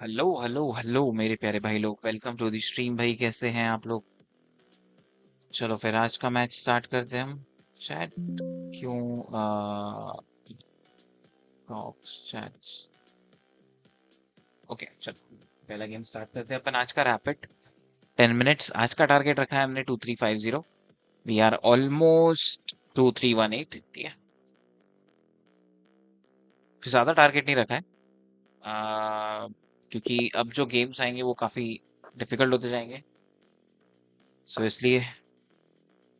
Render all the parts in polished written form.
Hello hello hello मेरे प्यारे भाई लोग, वेलकम टू द स्ट्रीम। भाई कैसे हैं आप लोग? चलो फिर आज का मैच स्टार्ट करते हैं हम। शायद क्यों चैट्स। ओके चलो पहला गेम स्टार्ट करते हैं अपन आज का रैपिड 10 मिनट्स। आज का टारगेट रखा है हमने 2350। We are almost 2318। ठीक है, ज्यादा टारगेट नहीं रखा है। क्योंकि अब जो गेम्स आएंगे वो काफी डिफिकल्ट होते जाएंगे, सो इसलिए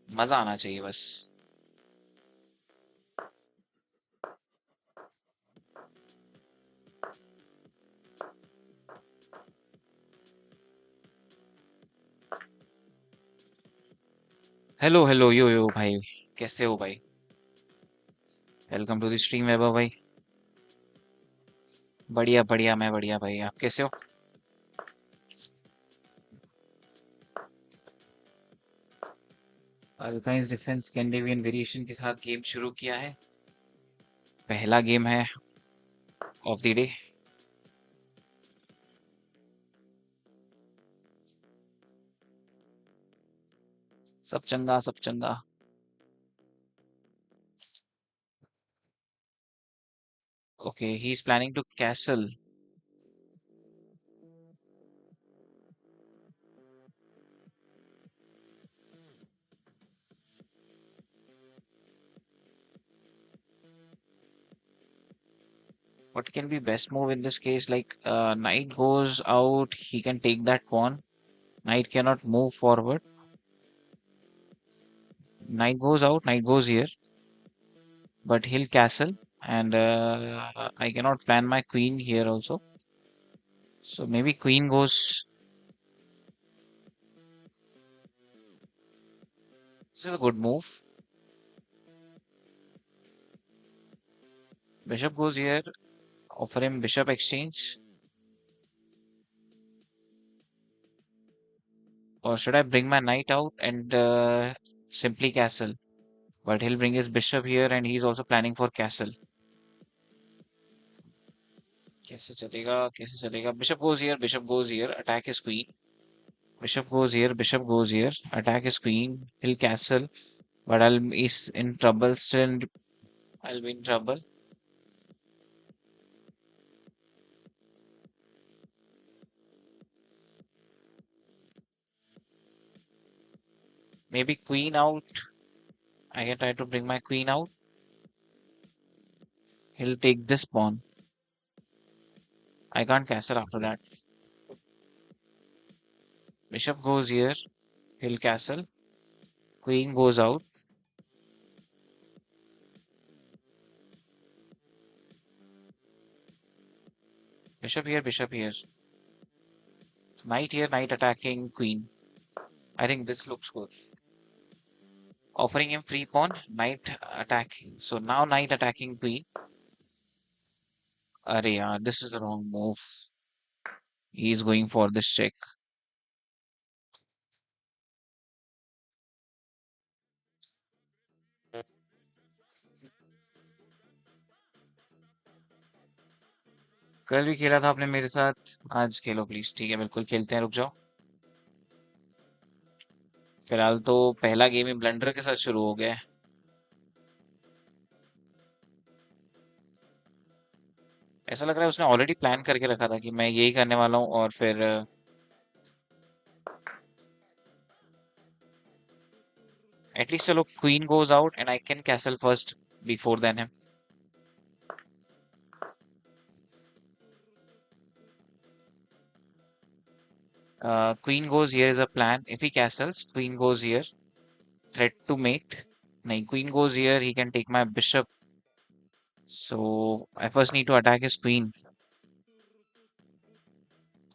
मजा आना चाहिए बस। हेलो हेलो यो यो भाई, कैसे हो भाई? वेलकम टू द स्ट्रीम वैभव भाई। बढ़िया बढ़िया, मैं बढ़िया भाई, आप कैसे हो? अल्पाइंस डिफेंस स्कैंडिनेवियन वेरिएशन के साथ गेम शुरू किया है। पहला गेम है ऑफ द डे। सब चंगा सब चंगा। Okay, he is planning to castle. What can be best move in this case? Like knight goes out, he can take that pawn. Knight cannot move forward. Knight goes out, knight goes here, but he'll castle, and I cannot plan my queen here also. So maybe queen goes. This is a good move. Bishop goes here. Offer him bishop exchange. Or should I bring my knight out and simply castle? But he'll bring his bishop here and he's also planning for castle. कैसे चलेगा कैसे चलेगा? Bishop goes here, bishop goes here. Attack his queen. Bishop goes here, bishop goes here. Attack his queen. He'll castle. But I'll is in trouble still. I'll be in trouble. Maybe queen out. I can try to bring my queen out. He'll take this pawn. I can't castle after that. Bishop goes here. He'll castle. Queen goes out. Bishop here, bishop here. Knight here, knight attacking queen. I think this looks good. Offering him free pawn, knight attacking. So now knight attacking queen. Arey yaar, this is the wrong move. He is going for this check. कल भी खेला था आपने मेरे साथ, आज खेलो please. ठीक है, बिल्कुल खेलते हैं, रुक जाओ। फिलहाल तो पहला गेम ही ब्लंडर के साथ शुरू हो गया है। ऐसा लग रहा है उसने ऑलरेडी प्लान करके रखा था कि मैं यही करने वाला हूँ, और फिर एटलीस्ट चलो queen goes out and I can castle first before than him. Queen goes here is a plan. If he castles, queen goes here. Threat to mate. No, queen goes here. He can take my bishop. So I first need to attack his queen.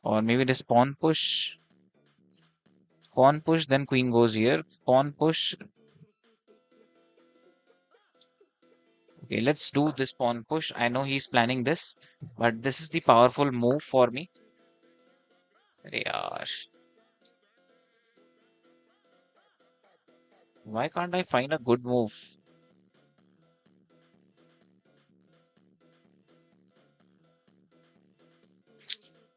Or maybe this pawn push. Pawn push, then queen goes here. Pawn push. Okay, let's do this pawn push. I know he's planning this, but this is the powerful move for me. अरे यार, why can't I find a good move?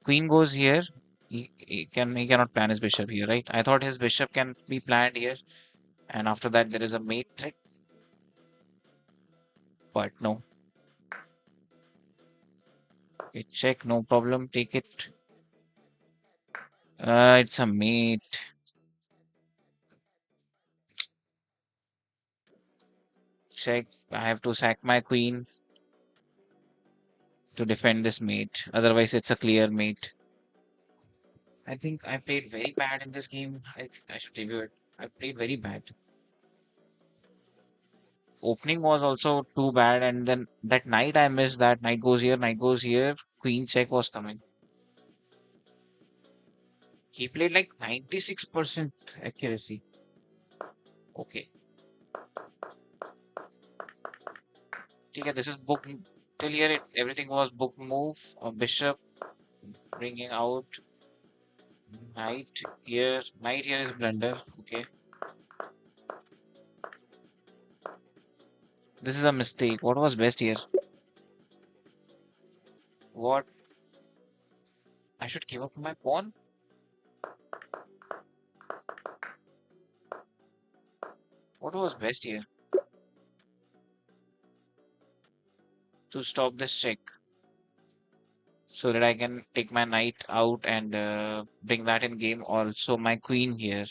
queen goes here. He cannot plan his bishop here, right? I thought his bishop can be planned here, and after that there is a mate threat, but no. Okay, check, no problem. Take it. It's a mate. Check. I have to sack my queen to defend this mate. Otherwise, it's a clear mate. I think I played very bad in this game. I should review it. I played very bad. Opening was also too bad, and then that knight I missed. That knight goes here, knight goes here. Queen check was coming. He played like 96% accuracy. Okay. Okay, this is book till here. Everything was book move. Bishop bringing out knight here. Knight here is blunder. Okay. This is a mistake. What was best here? What? I should give up my pawn? What was best here? To stop this check. So that I can take my knight out and bring that in game. Also my queen here.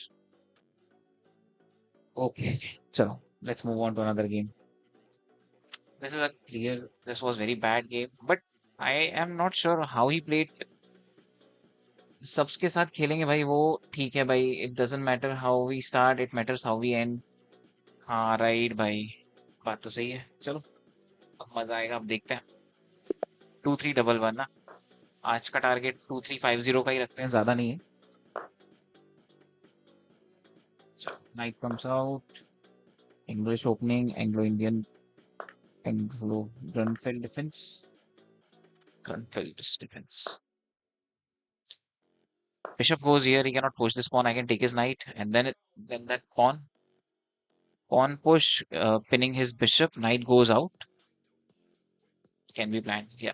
Okay. So let's move on to another game. This is a clear. This was very bad game. But I am not sure how he played. सबके साथ खेलेंगे भाई वो ठीक है भाई. It doesn't matter how we start. It matters how we end. हाँ right भाई. बात तो सही है. चलो अब मजा आएगा. अब देखते हैं. 2311 ना. आज का टारगेट 2350 का ही रखते हैं. ज्यादा नहीं है. चलो night comes out. English opening. Anglo-Indian. Anglo-Grunfeld defense. Grunfeld's defense. Bishop goes here. He cannot push this pawn. I can take his knight, and then that pawn push, pinning his bishop. Knight goes out. Can be planned. Yeah.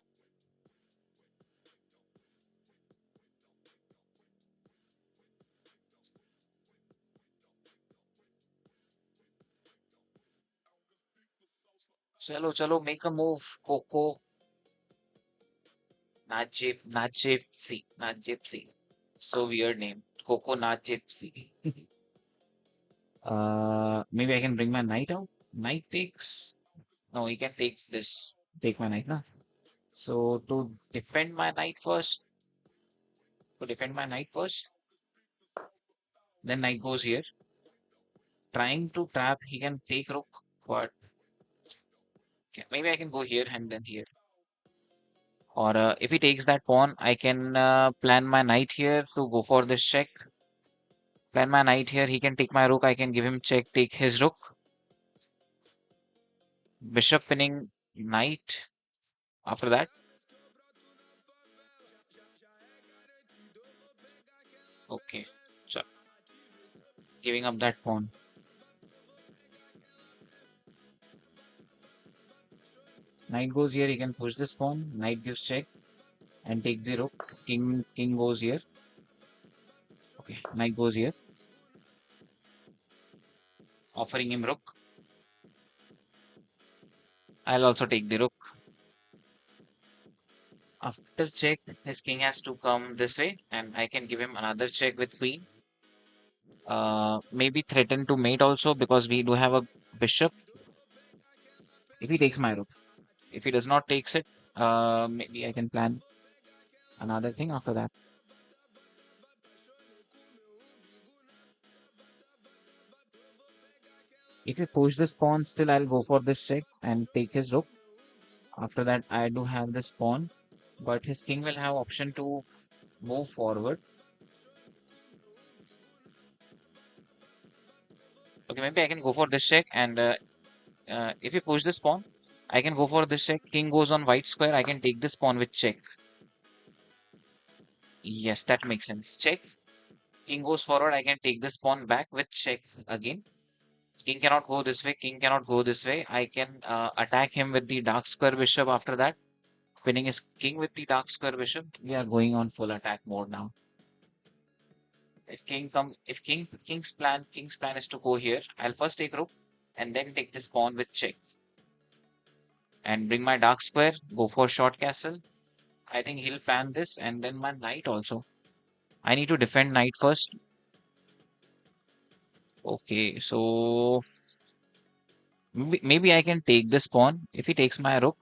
Chalo, chalo, make a move. Coco. Najipsi. Najipsi. So weird name. Coco Najipsi. Maybe I can bring my knight out. Knight takes. No, he can take this. Take my knight, na. So to defend my knight first. To defend my knight first. Then knight goes here. Trying to trap. He can take rook. But okay, maybe I can go here and then here. Or if he takes that pawn, I can plan my knight here to go for this check. Plan my knight here. He can take my rook. I can give him check, take his rook. Bishop pinning knight. After that. Okay. So giving up that pawn. Knight goes here. He can push this pawn. Knight gives check and take the rook. King goes here. Okay. Knight goes here. Offering him rook. I'll also take the rook. After check, his king has to come this way, and I can give him another check with queen. Maybe threaten to mate also because we do have a bishop. If he takes my rook, if he does not takes it, maybe I can plan another thing after that. If he push this pawn, still I'll go for this check and take his rook. After that, I do have this pawn, but his king will have option to move forward. Okay, maybe I can go for this check, and if he push this pawn, I can go for this check. King goes on white square. I can take this pawn with check. Yes, that makes sense. Check. King goes forward. I can take this pawn back with check again. King cannot go this way. King cannot go this way. I can attack him with the dark square bishop after that. Winning his king with the dark square bishop. We are going on full attack mode now. If king's plan is to go here, I'll first take rook and then take this pawn with check and bring my dark square, go for short castle. I think he'll plan this and then my knight also. I need to defend knight first. Okay, so maybe I can take this pawn. If he takes my rook,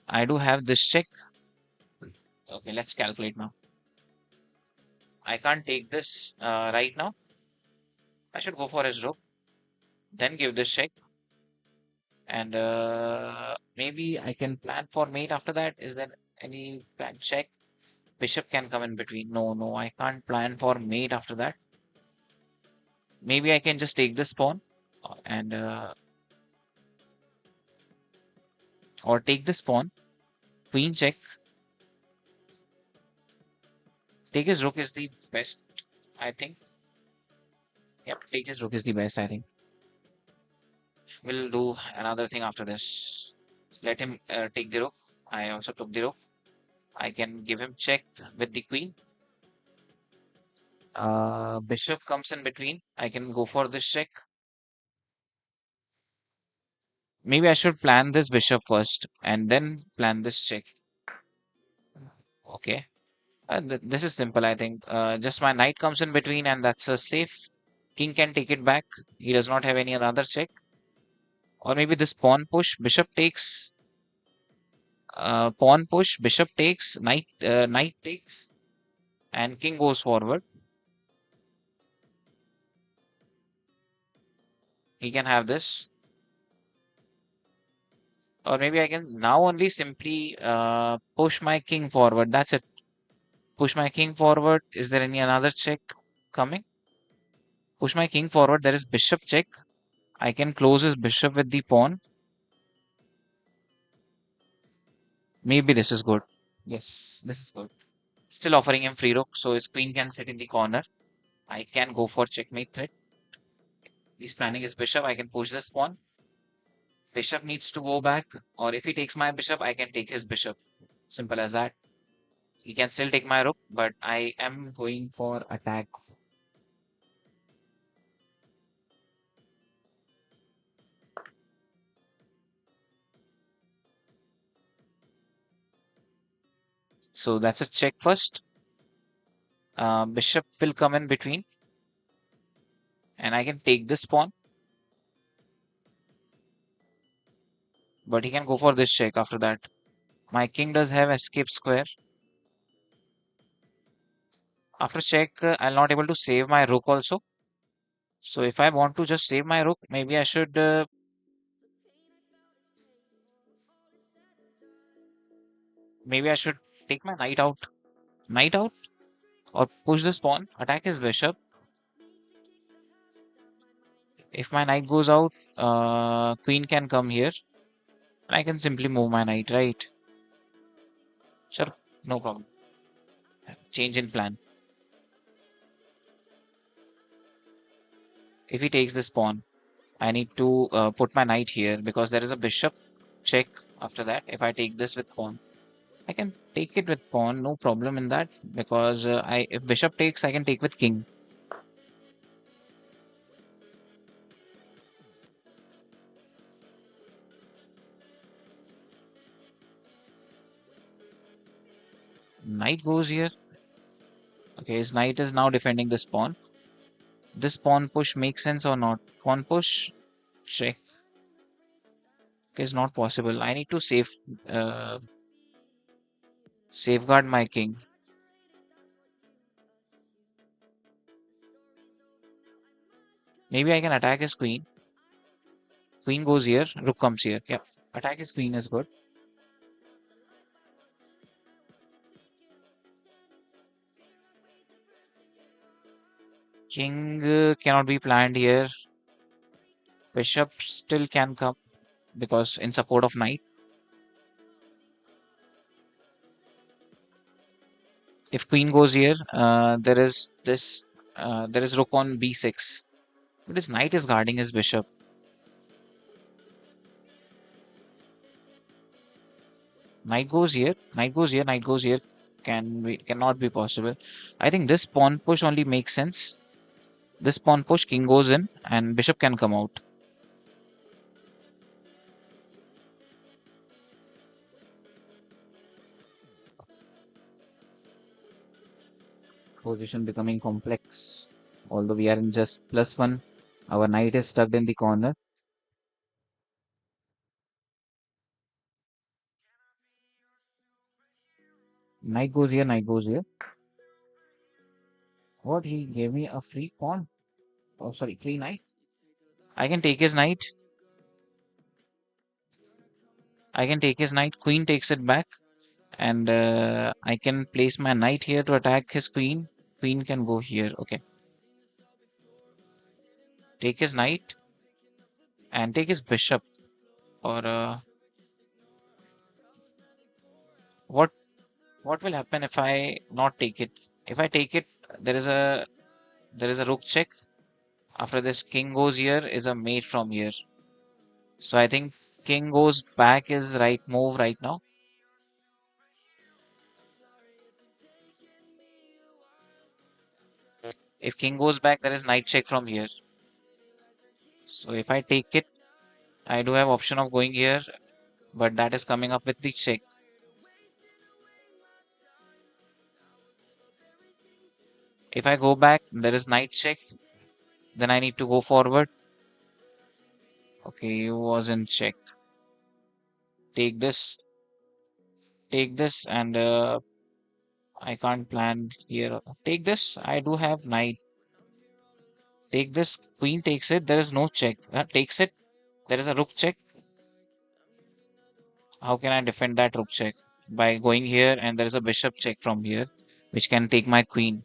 I do have this check. Okay, let's calculate now. I can't take this right now. I should go for his rook, then give this check. And maybe I can plan for mate after that. Is there any plan? Check. Bishop can come in between. No, I can't plan for mate after that. Maybe I can just take this pawn and or take this pawn. Queen check. Take his rook is the best, I think. Yep, take his rook is the best, I think. We'll do another thing after this. Let him take the rook. I also took the rook. I can give him check with the queen. Bishop comes in between. I can go for this check. Maybe I should plan this bishop first and then plan this check. Okay. This is simple, I think. Just my knight comes in between and that's a safe. King can take it back. He does not have any other check. Or maybe this pawn push, bishop takes, pawn push, bishop takes, knight takes, and king goes forward. He can have this. Or maybe I can now only simply push my king forward. That's it. Push my king forward. Is there any another check coming? Push my king forward. There is bishop check. I can close his bishop with the pawn. Maybe this is good. Yes, this is good. Still offering him free rook, so his queen can sit in the corner. I can go for checkmate threat. He's planning his bishop. I can push this pawn. Bishop needs to go back, or if he takes my bishop, I can take his bishop. Simple as that. He can still take my rook, but I am going for attack. So that's a check first. Bishop will come in between, and I can take this pawn. But he can go for this check after that. My king does have escape square. After check, I'll not able to save my rook also. So if I want to just save my rook, maybe I should take my knight out, or push this pawn, attack his bishop. If my knight goes out, queen can come here. I can simply move my knight, right? Sure, no problem. Change in plan. If he takes this pawn, I need to put my knight here because there is a bishop check after that. If I take this with pawn, I can take it with pawn, no problem in that because if bishop takes, I can take with king. Knight goes here. Okay, his knight is now defending this pawn. This pawn push makes sense or not? Pawn push, check. Okay, is not possible. I need to safeguard my king. Maybe I can attack his queen. Queen goes here, rook comes here. Yep, attack his queen is good. King cannot be planned here. Bishop still can come because in support of knight. If queen goes here, there is rook on b6. But his knight is guarding his bishop. Knight goes here. Knight goes here. Knight goes here. Cannot be possible. I think this pawn push only makes sense. This pawn push, king goes in, and bishop can come out. Position becoming complex. Although we are in just +1, our knight is stuck in the corner. Knight goes here. Knight goes here. What? He gave me a free pawn. Oh, sorry, free knight. I can take his knight. I can take his knight. Queen takes it back. And I can place my knight here to attack his queen. Queen can go here. Okay. Take his knight and take his bishop. Or what? What will happen if I not take it? If I take it, there is a rook check. After this, king goes here is a mate from here. So I think king goes back is right move right now. If king goes back, there is knight check from here. So if I take it, I do have option of going here, but that is coming up with the check. If I go back, there is knight check. Then I need to go forward. Okay, he was in check. Take this. Take this, and I can't plan here. Take this. I do have knight. Take this. Queen takes it. There is no check. Takes it. There is a rook check. How can I defend that rook check? By going here, and there is a bishop check from here, which can take my queen.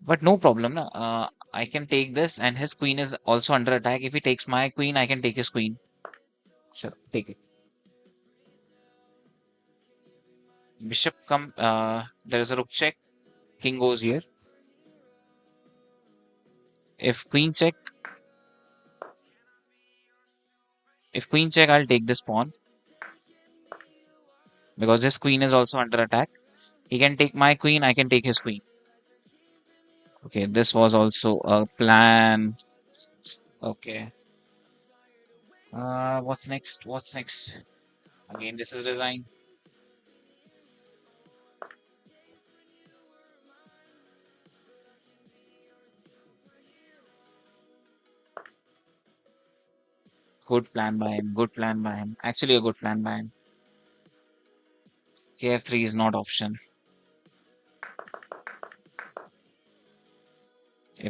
But no problem. Na? I can take this, and his queen is also under attack. If he takes my queen, I can take his queen. Sure, take it. Bishop come. There is a rook check. King goes here. If queen check, I'll take this pawn because his queen is also under attack. He can take my queen. I can take his queen. Okay, this was also a plan. Okay. What's next? What's next? Again, this is design. Good plan by him. Good plan by him. Actually, a good plan by him. KF3 is not option. I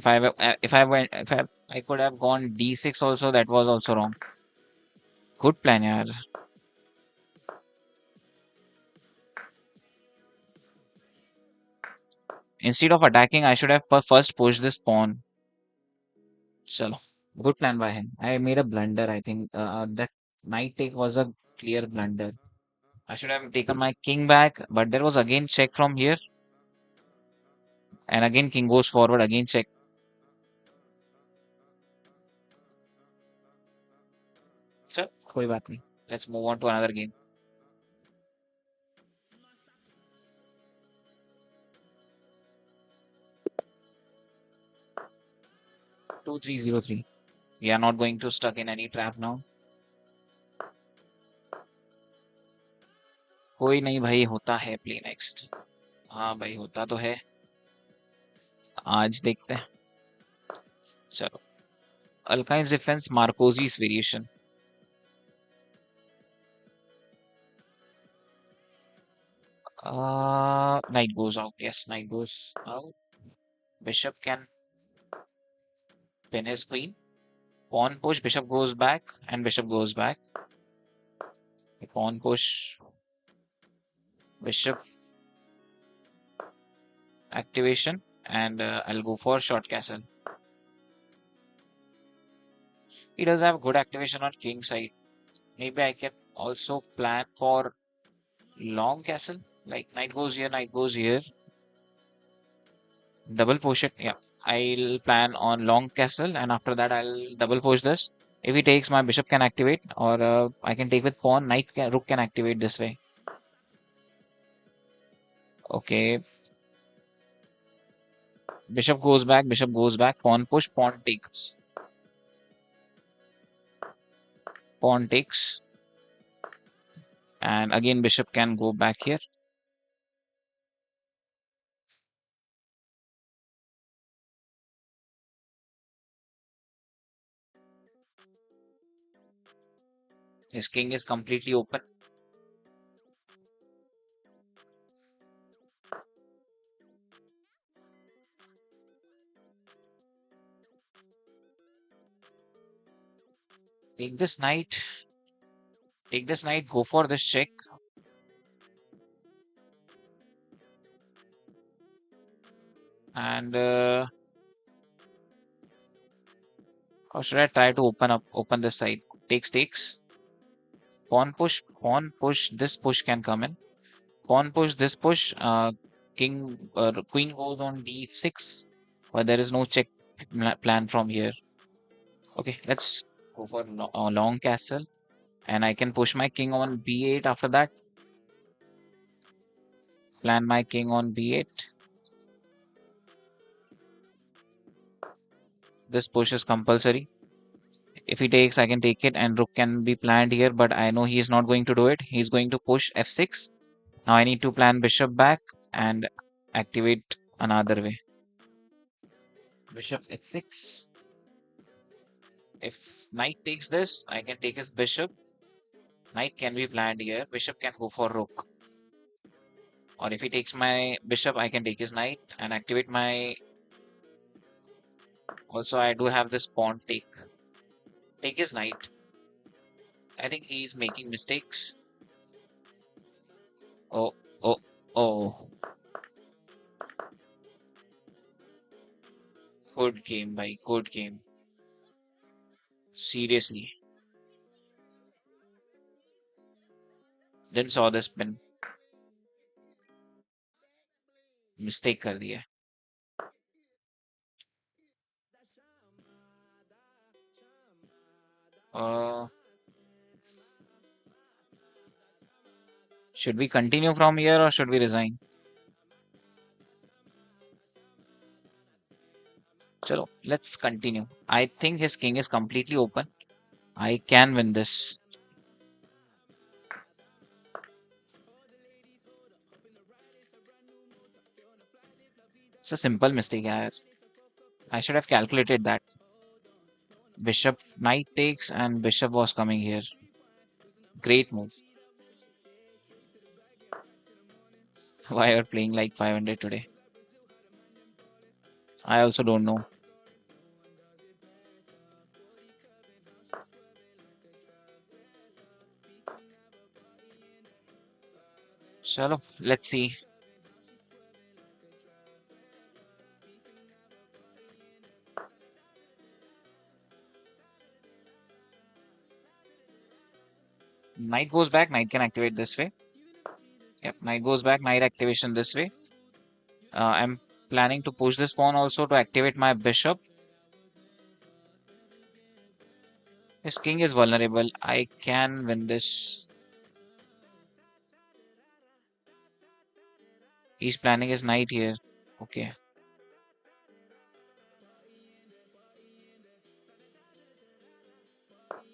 could have gone D6 also. That was also wrong. Good plan, yaar. Instead of attacking, I should have first pushed this pawn. Chalo. Good plan by him. I made a blunder. I think that knight take was a clear blunder. I should have taken my king back, but there was again check from here, and again king goes forward. Again check. So, कोई बात नहीं. Let's move on to another game. 2303. We are not going to stuck in any trap now. कोई नहीं भाई, होता है play next. हाँ भाई, होता तो है. आज देखते हैं. चलो. Alkyne's defense, Marcosi's variation. Knight goes out. Yes, knight goes out. Bishop can pin his queen. Pawn push, bishop goes back, and bishop goes back. Pawn push, bishop activation, and I'll go for short castle. He does have good activation on king side. Maybe I can also plan for long castle, like knight goes here, knight goes here. Double push it. Yeah, I'll plan on long castle, and after that I'll double push this. If he takes, my bishop can activate, or I can take with pawn. Rook can activate this way. Okay, bishop goes back, bishop goes back, pawn push, pawn takes, and again bishop can go back here. His king is completely open. Take this knight, take this knight, go for this check. And how should I try to open this side? Takes. Pawn push, this push can come in. Pawn push, this push, queen goes on d6, but there is no check plan from here. Okay, let's go for a long castle, and I can push my king on b8 after that. Plan my king on b8. This push is compulsory. If he takes, I can take it, and rook can be planned here, but I know he is not going to do it. He's going to push f6. Now I need to plan bishop back and activate another way. Bishop h6. If knight takes this, I can take his bishop. Knight can be planned here. Bishop can go for rook. Or if he takes my bishop, I can take his knight and activate my... Also, I do have this pawn take. Take his knight. I think he's making mistakes. Oh, oh, oh. Good game, bhai. Good game. Seriously. Didn't saw this pin. Mistake कर दिया. Uh, should we continue from here or should we resign? Chalo, let's continue. I think his king is completely open. I can win this. It's a simple mistake, yaar. I should have calculated that. Bishop, knight takes, and bishop was coming here. Great move. Why are playing like 500 today? I also don't know. Chalo, let's see. Knight goes back, knight can activate this way. Yep, knight goes back, knight activation this way. I'm planning to push this pawn also to activate my bishop. His king is vulnerable. I can win this. He's planning his knight here. Okay.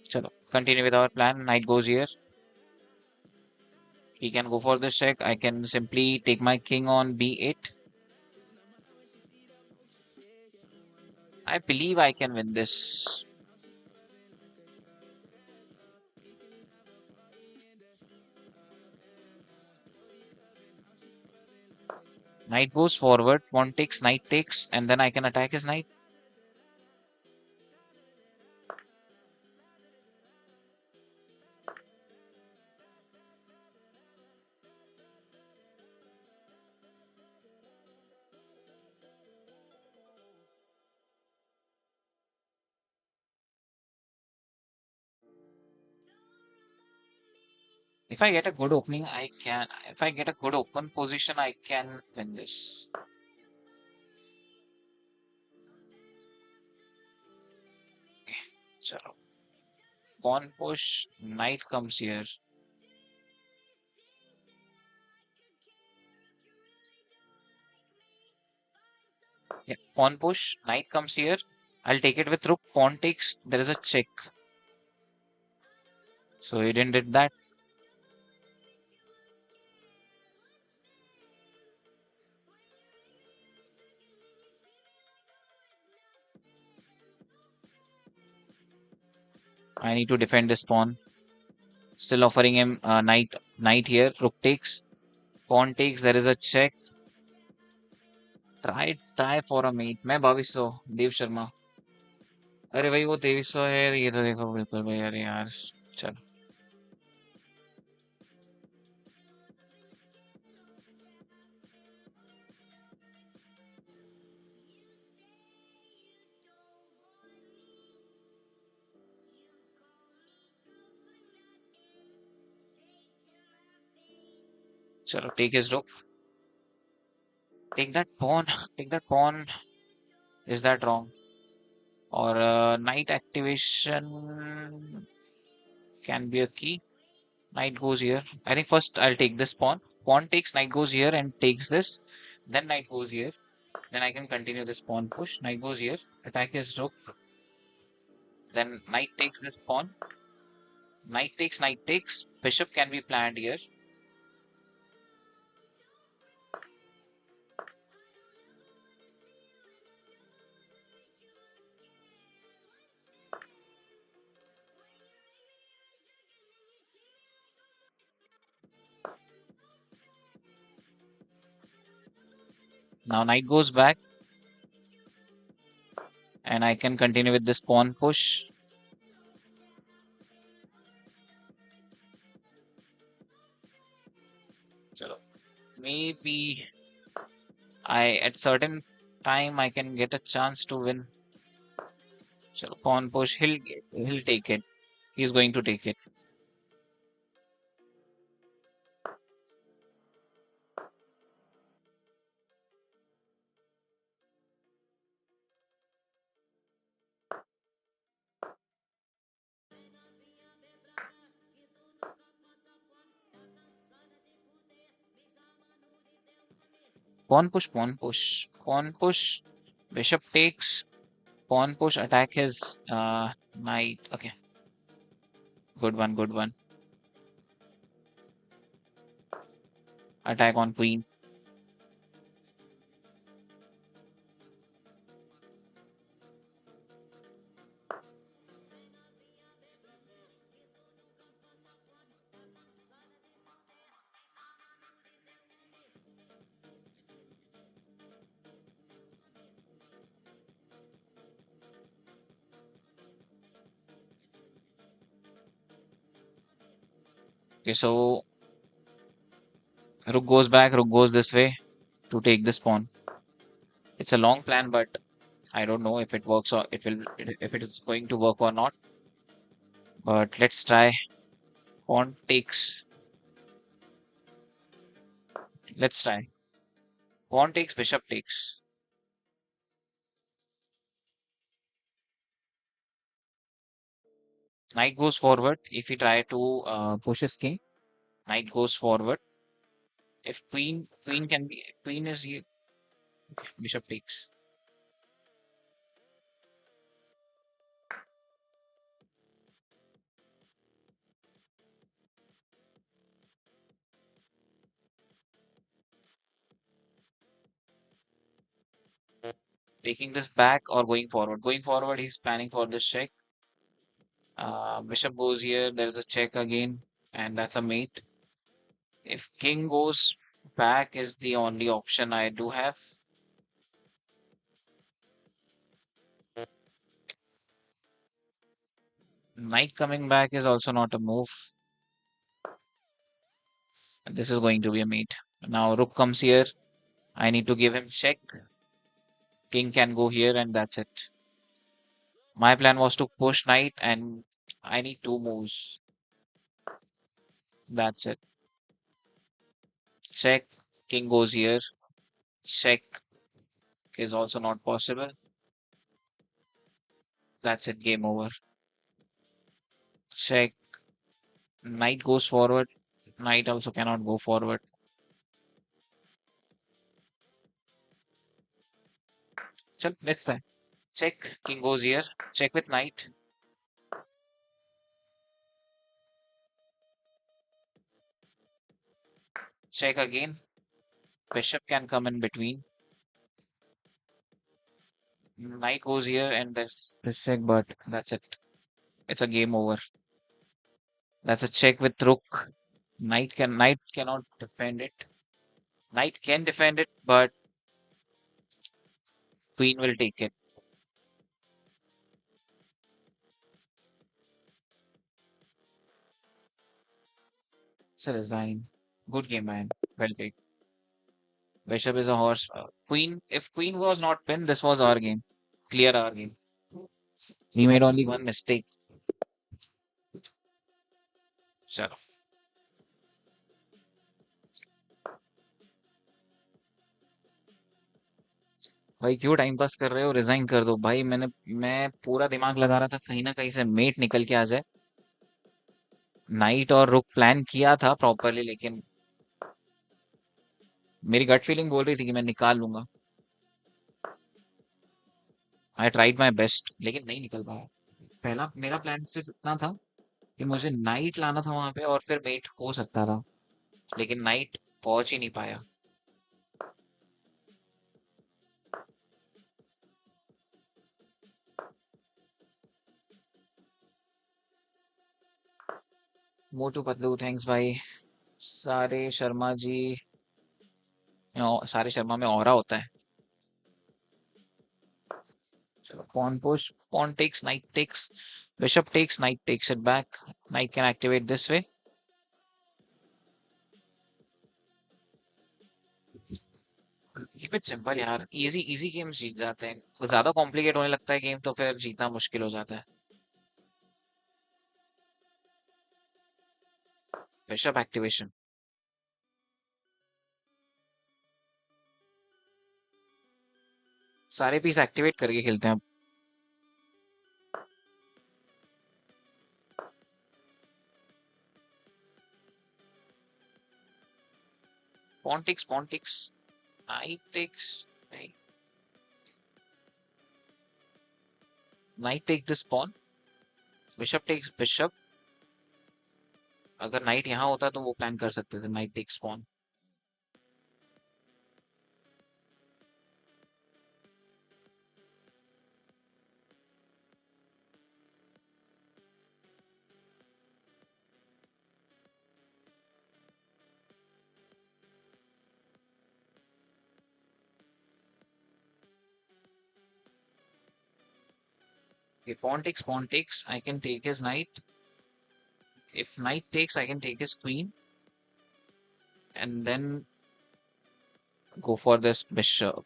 Chalo, continue with our plan. Knight goes here. He can go for the check. I can simply take my king on b8. I believe I can win this. Knight goes forward, pawn takes, knight takes, and then I can attack his knight. If I get a good opening, I can. If I get a good open position, I can win this. Chalo. Pawn push, knight comes here. Yeah, pawn push. Knight comes here. I'll take it with rook. Pawn takes. There is a check. So he didn't did that. I need to defend this pawn. Still offering him knight. Knight here. Rook takes. Pawn takes. There is a check. Try for a mate. मैं 2200 देव शर्मा. अरे भाई वो 2300 है ये तो देखो बिल्कुल भाई अरे यार चलो चलो take is rook. Take that pawn. Take that pawn. Is that wrong? Or knight activation can be a key. Knight goes here. I think first I'll take this pawn. Pawn takes, knight goes here and takes this. Then knight goes here. Then I can continue this pawn push. Knight goes here. Attack is rook. Then knight takes this pawn. Knight takes, knight takes. Bishop can be planned here. Now knight goes back. And I can continue with this pawn push. Chalo. Maybe I at certain time I can get a chance to win. Chalo, pawn push. He'll take it. He's going to take it. Pawn push. Pawn push. Pawn push. Bishop takes. Pawn push. Attack his knight. Okay. Good one. Good one. Attack on queen. Okay. So rook goes back. Rook goes this way to take this pawn. It's a long plan, but I don't know if it works or if it is going to work or not. But let's try. Pawn takes. Let's try. Pawn takes, bishop takes. Knight goes forward. If we try to push his king, knight goes forward. If queen can be, if queen is here, bishop takes. Taking this back or going forward. Going forward, he's planning for this check. Bishop goes here. There's a check again, and that's a mate. If king goes back is the only option I do have. Knight coming back is also not a move. This is going to be a mate. Now rook comes here. I need to give him check. King can go here and that's it. My plan was to push knight and I need two moves. That's it. Check. King goes here. Check is also not possible. That's it. Game over. Check. Knight goes forward. Knight also cannot go forward. Chal, let's try. Check. King goes here. Check with knight. Check again. Bishop can come in between. Knight goes here and there's this check, but that's it. It's a game over. That's a check with rook. Knight cannot defend it. Knight can defend it, but queen will take it. It's a resign. Good game, man. Well played. Bishop is a horse. Queen. If queen was not pinned, this was our game. Clear our game. We made only one mistake. चलो भाई क्यों time pass कर रहे हो resign कर दो भाई मैं पूरा दिमाग लगा रहा था कहीं ना कहीं से मेट निकल के आ जाए नाइट और रुक प्लान किया था प्रॉपरली लेकिन मेरी गट फीलिंग बोल रही थी कि मैं निकाल लूंगा आई ट्राइड माय बेस्ट लेकिन नहीं निकल पाया पहला मेरा प्लान सिर्फ इतना था कि मुझे नाइट लाना था वहां पे और फिर मेट हो सकता था लेकिन नाइट पहुंच ही नहीं पाया मोटू पतलू थैंक्स भाई सारे शर्मा जी सारे शर्मा में ऑरा होता है चलो pawn takes knight takes bishop takes knight takes it back knight can activate this way keep it simple यार इजी इजी गेम्स जीत जाते हैं ज्यादा कॉम्प्लिकेट होने लगता है गेम तो फिर जीतना मुश्किल हो जाता है बिशप एक्टिवेशन सारे पीस एक्टिवेट करके खेलते हैं अब pawn takes knight takes नहीं knight take this pawn bishop takes bishop अगर नाइट यहाँ होता तो वो प्लान कर सकते थे knight takes pawn if pawn takes I can take his knight if knight takes I can take his queen and then go for this bishop.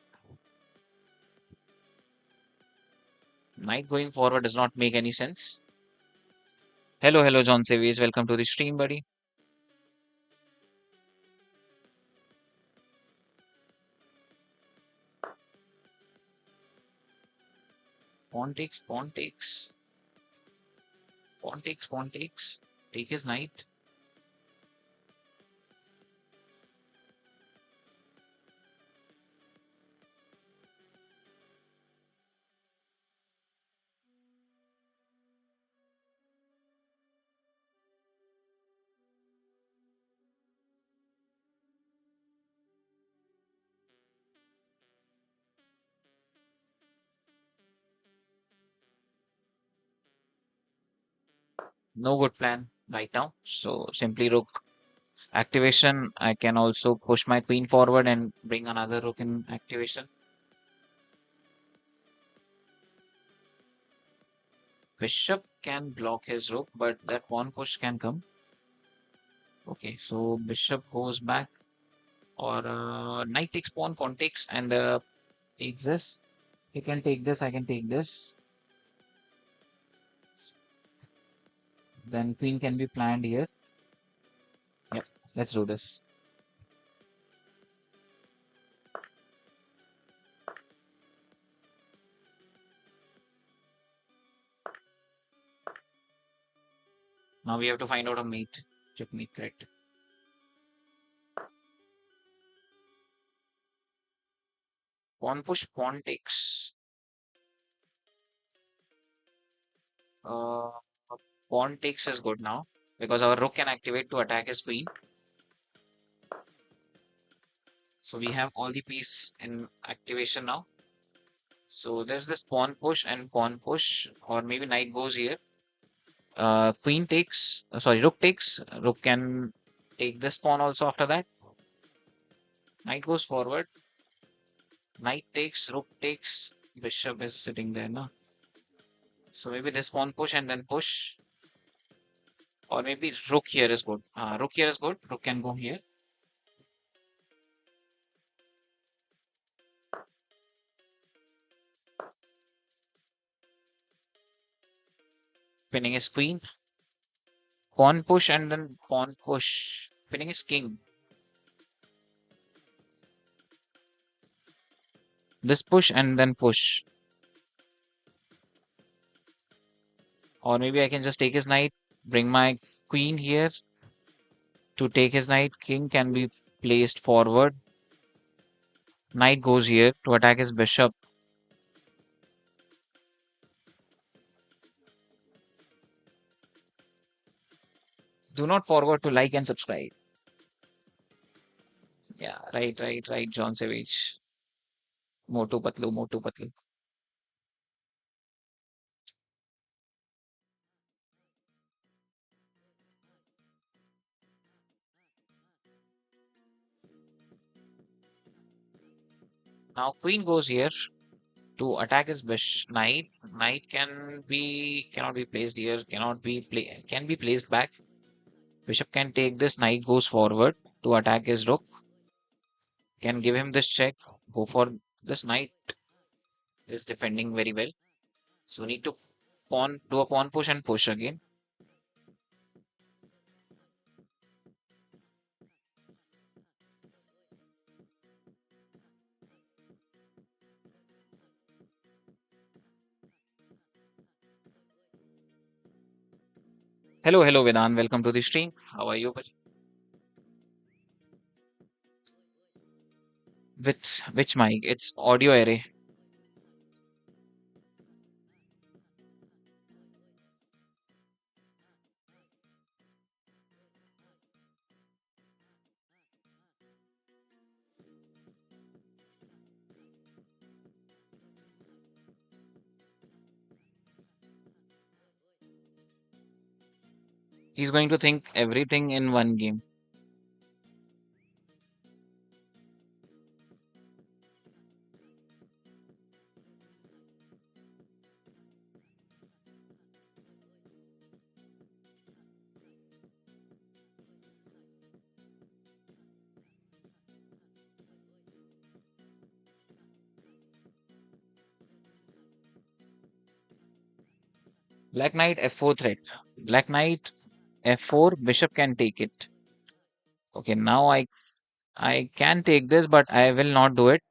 Knight going forward does not make any sense. Hello, John Savies. Welcome to the stream, buddy. Pawn takes, pawn takes, pawn takes, pawn takes. Take his knight. No good plan right now. So simply rook activation. I can also push my queen forward and bring another rook in activation. Bishop can block his rook, but that pawn push can come. Okay, so bishop goes back, or knight takes pawn takes, and takes this. He can take this. I can take this. Then queen can be planned here. Yep, let's do this. Now we have to find out a mate. Checkmate threat. Pawn push, pawn takes. Uh, Pawn takes is good now because our rook can activate to attack his queen. So we have all the piece in activation now. So there's this pawn push and pawn push, or maybe knight goes here. Queen takes, sorry, rook takes. Rook can take this pawn also after that. Knight goes forward. Knight takes, rook takes. Bishop is sitting there now. So maybe this pawn push and then push. Or maybe rook here is good. Rook here is good. Rook can go here. Pinning is queen. Pawn push and then pawn push. Pinning is king. This push and then push. Or maybe I can just take his knight, bring my queen here to take his knight. King can be placed forward. Knight goes here to attack his bishop. Do not forget to like and subscribe. Yeah, right, John Savage. Motu Patlu, Motu Patlu. Now queen goes here to attack his knight. Knight cannot be placed here, can be placed back. Bishop can take this, knight goes forward to attack his rook. Can give him this check. Go for this knight is defending very well. So need to do a pawn push and push again. Hello, Vedan. Welcome to the stream. How are you, buddy? With which mic? It's audio array. He's going to think everything in one game. Black knight f4 threat. Black knight f4. Bishop can take it. Okay, now I can take this, but I will not do it.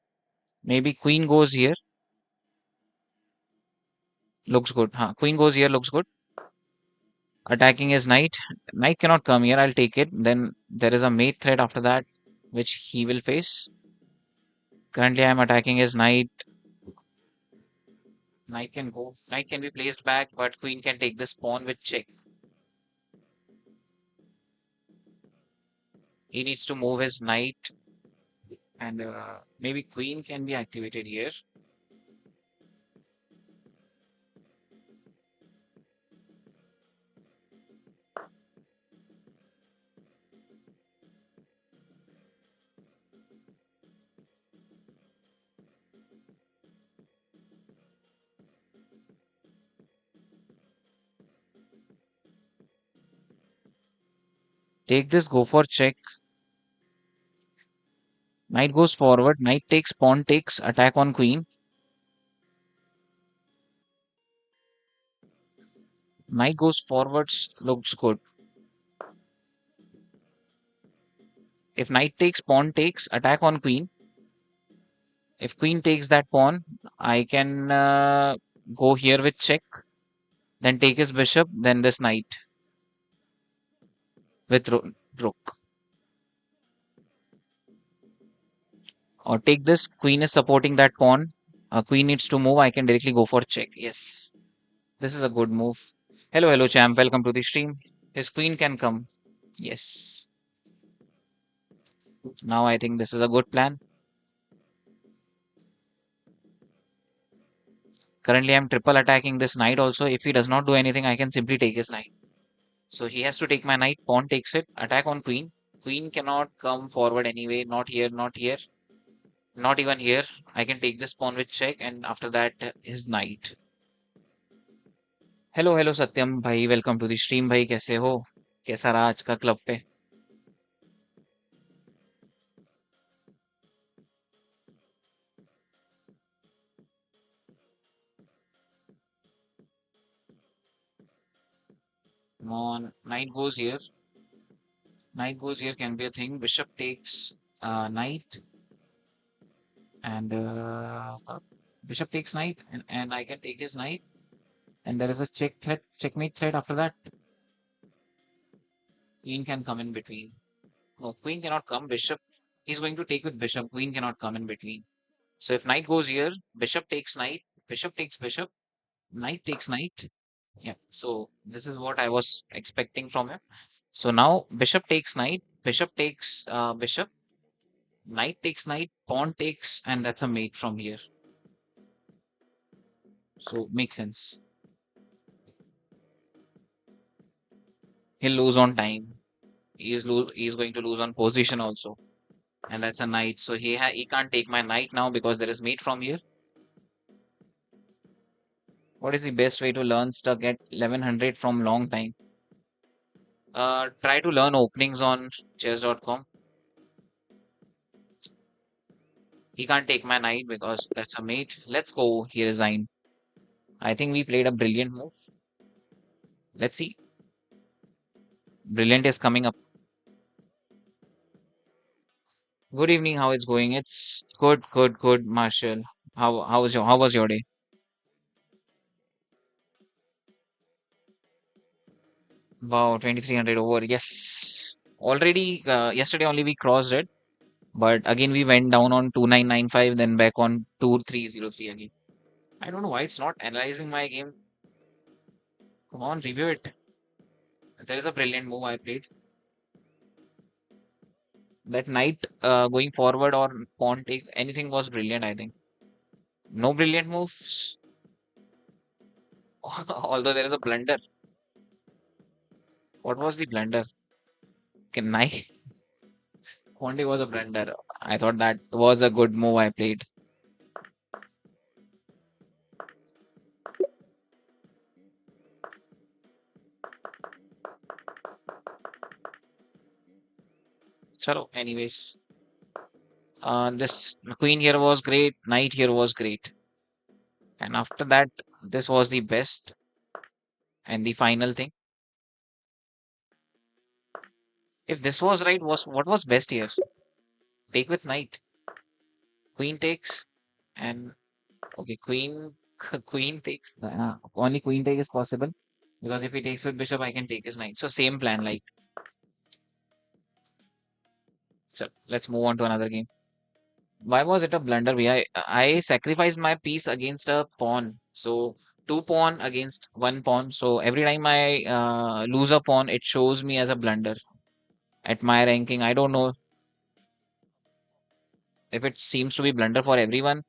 Maybe queen goes here. Looks good. Huh? Queen goes here. Looks good. Attacking his knight. Knight cannot come here. I'll take it. Then there is a mate threat after that, which he will face. Currently, I am attacking his knight. Knight can go. Knight can be placed back, but queen can take this pawn with check. He needs to move his knight, and maybe queen can be activated here. Take this, go for check. Knight goes forward. Knight takes, pawn takes, attack on queen. Knight goes forwards, looks good. If knight takes, pawn takes, attack on queen. If queen takes that pawn, I can go here with check. Then take his bishop, then this knight with rook. Or take this. Queen is supporting that pawn. Queen needs to move. I can directly go for check. Yes. This is a good move. Hello, hello, champ. Welcome to the stream. His queen can come. Yes. Now I think this is a good plan. Currently, I'm triple attacking this knight also. If he does not do anything, I can simply take his knight. So he has to take my knight. Pawn takes it. Attack on queen. Queen cannot come forward anyway. Not here, not here. Not even here. I can take this pawn with check, and after that, his knight. Hello hello Satyam भाई welcome to the stream भाई कैसे हो कैसा रहा आज का club पे on knight goes here can be a thing bishop takes knight and bishop takes knight and I can take his knight and there is a checkmate threat after that queen can come in between no queen cannot come bishop he's going to take with bishop queen cannot come in between so if knight goes here bishop takes bishop knight takes knight yeah so this is what I was expecting from him so now bishop takes knight bishop takes bishop knight takes knight pawn takes and that's a mate from here so makes sense he'll lose on time he's going to lose on position also and that's a knight so he can't take my knight now because there is mate from here what is the best way to learn stuck at 1100 from long time try to learn openings on chess.com he can't take my knight because that's a mate let's go he resigned I think we played a brilliant move let's see brilliant is coming up good evening how it's going it's good Marshall how was your day wow 2300 over yes already yesterday only we crossed it but again we went down on 2995 then back on 2303 again I don't know why it's not analyzing my game come on review it there is a brilliant move I played that knight going forward or pawn take anything was brilliant I think no brilliant moves although there is a blunder what was the blunder okay, knight pawn take was a blunder I thought that was a good move I played chalo anyways this queen here was great knight here was great and after that this was the best and the final thing if this was right was what was best here take with knight queen takes and okay queen queen takes only queen take is possible because if he takes with bishop I can take his knight so same plan like so let's move on to another game why was it a blunder I sacrificed my piece against a pawn so two pawn against one pawn so every time I lose a pawn it shows me as a blunder at my ranking I don't know if it seems to be blunder for everyone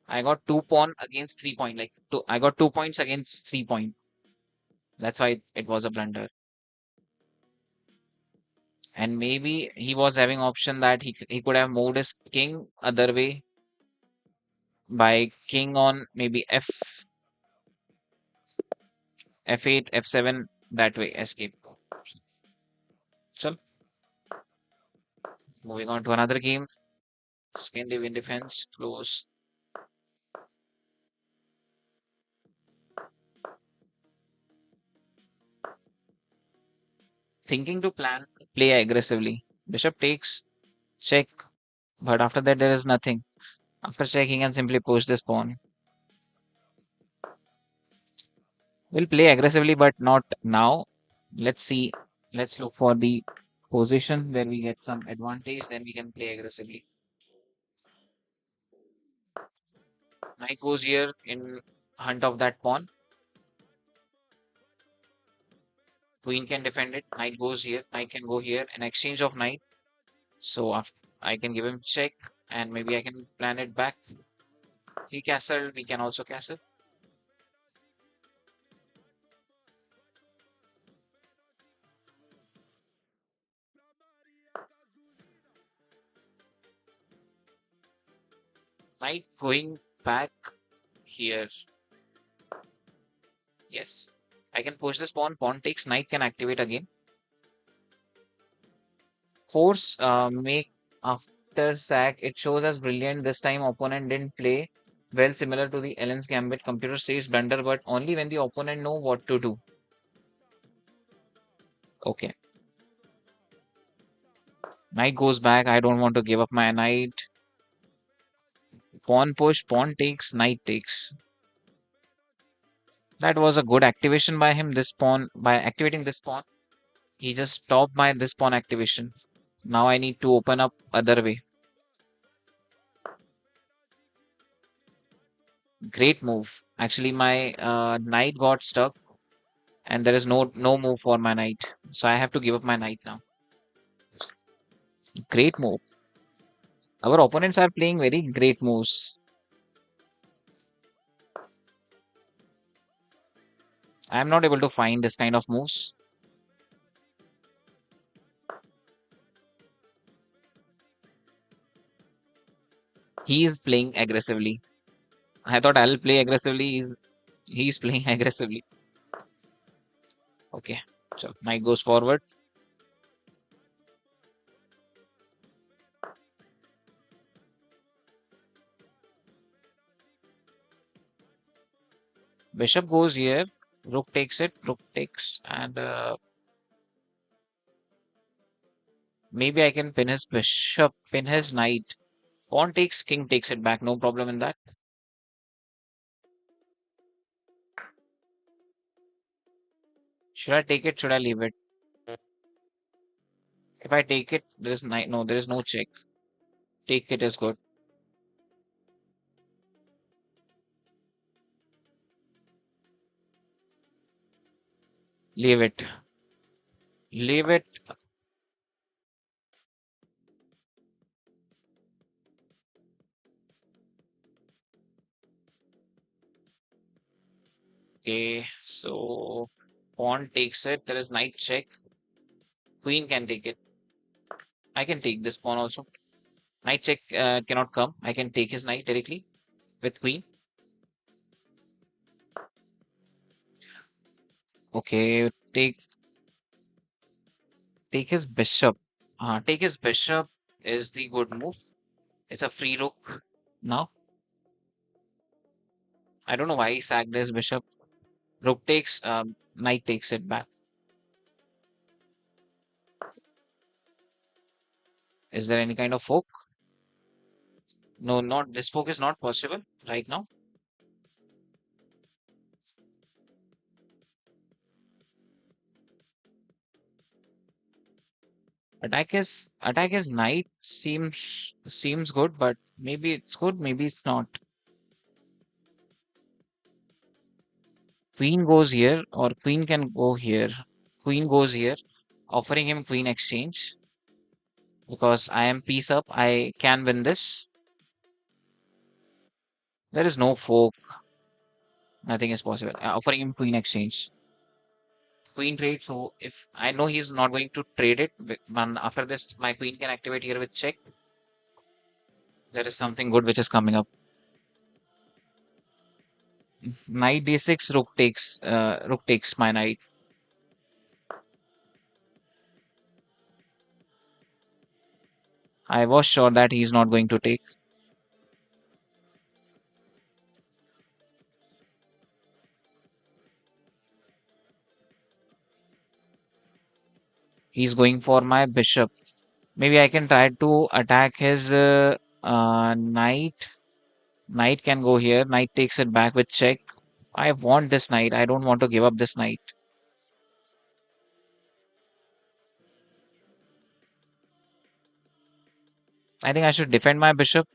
I got two pawn against 3 point like I got 2 points against 3 point that's why it was a blunder and maybe he was having option that he could have moved his king other way by king on maybe f8 f7 that way escape so moving on to another game Scandinavian defense close thinking to play aggressively bishop takes check but after that there is nothing after checking and simply push this pawn we'll play aggressively but not now Let's see. Let's look for the position where we get some advantage. Then we can play aggressively. Knight goes here in hunt of that pawn. Queen can defend it. Knight goes here. Knight can go here. An exchange of knight. So after, I can give him check and maybe I can plan it back. He castled. We can also castle. Knight going back here. Yes. I can push this pawn. Pawn takes. Knight can activate again. Force make after sack. It shows as brilliant. This time opponent didn't play well, similar to the Ellen's Gambit. Computer says blunder, but only when the opponent know what to do. Okay. Knight goes back. I don't want to give up my knight. Pawn push. Pawn takes. Knight takes. That was a good activation by him. This pawn, by activating this pawn, he just stopped my this pawn activation. Now I need to open up other way. Great move. Actually, my knight got stuck, and there is no move for my knight, so I have to give up my knight now. Great move. Our opponents are playing very great moves. I am not able to find this kind of moves. He is playing aggressively. I thought I'll play aggressively. He's playing aggressively. Okay, so knight goes forward. Bishop goes here. Rook takes it. Rook takes, and maybe I can pin his bishop, pin his knight. Pawn takes, king takes it back. No problem in that. Should I take it? Should I leave it? If I take it, there is no, there is no check. Take it is good. Leave it. Leave it. Okay, so pawn takes it. There is knight check. Queen can take it. I can take this pawn also. Knight check cannot come. I can take his knight directly with queen. Okay, take his bishop. Take his bishop is the good move. It's a free rook now. I don't know why he sacked his bishop. Rook takes, knight takes it back. Is there any kind of fork? No, not this fork is not possible right now. Attack is knight seems good, but maybe it's good, maybe it's not. Queen goes here, or queen can go here. Queen goes here, offering him queen exchange because I am piece up. I can win this. There is no fork. Nothing is possible. Offering him queen exchange. Queen trade. So if I know he's not going to trade it, but after this, my queen can activate here with check. There is something good which is coming up. Knight d6, rook takes my knight. I was sure that he's not going to take. He's going for my bishop. Maybe I can try to attack his knight. Knight can go here. Knight takes it back with check. I want this knight. I don't want to give up this knight. I think I should defend my bishop.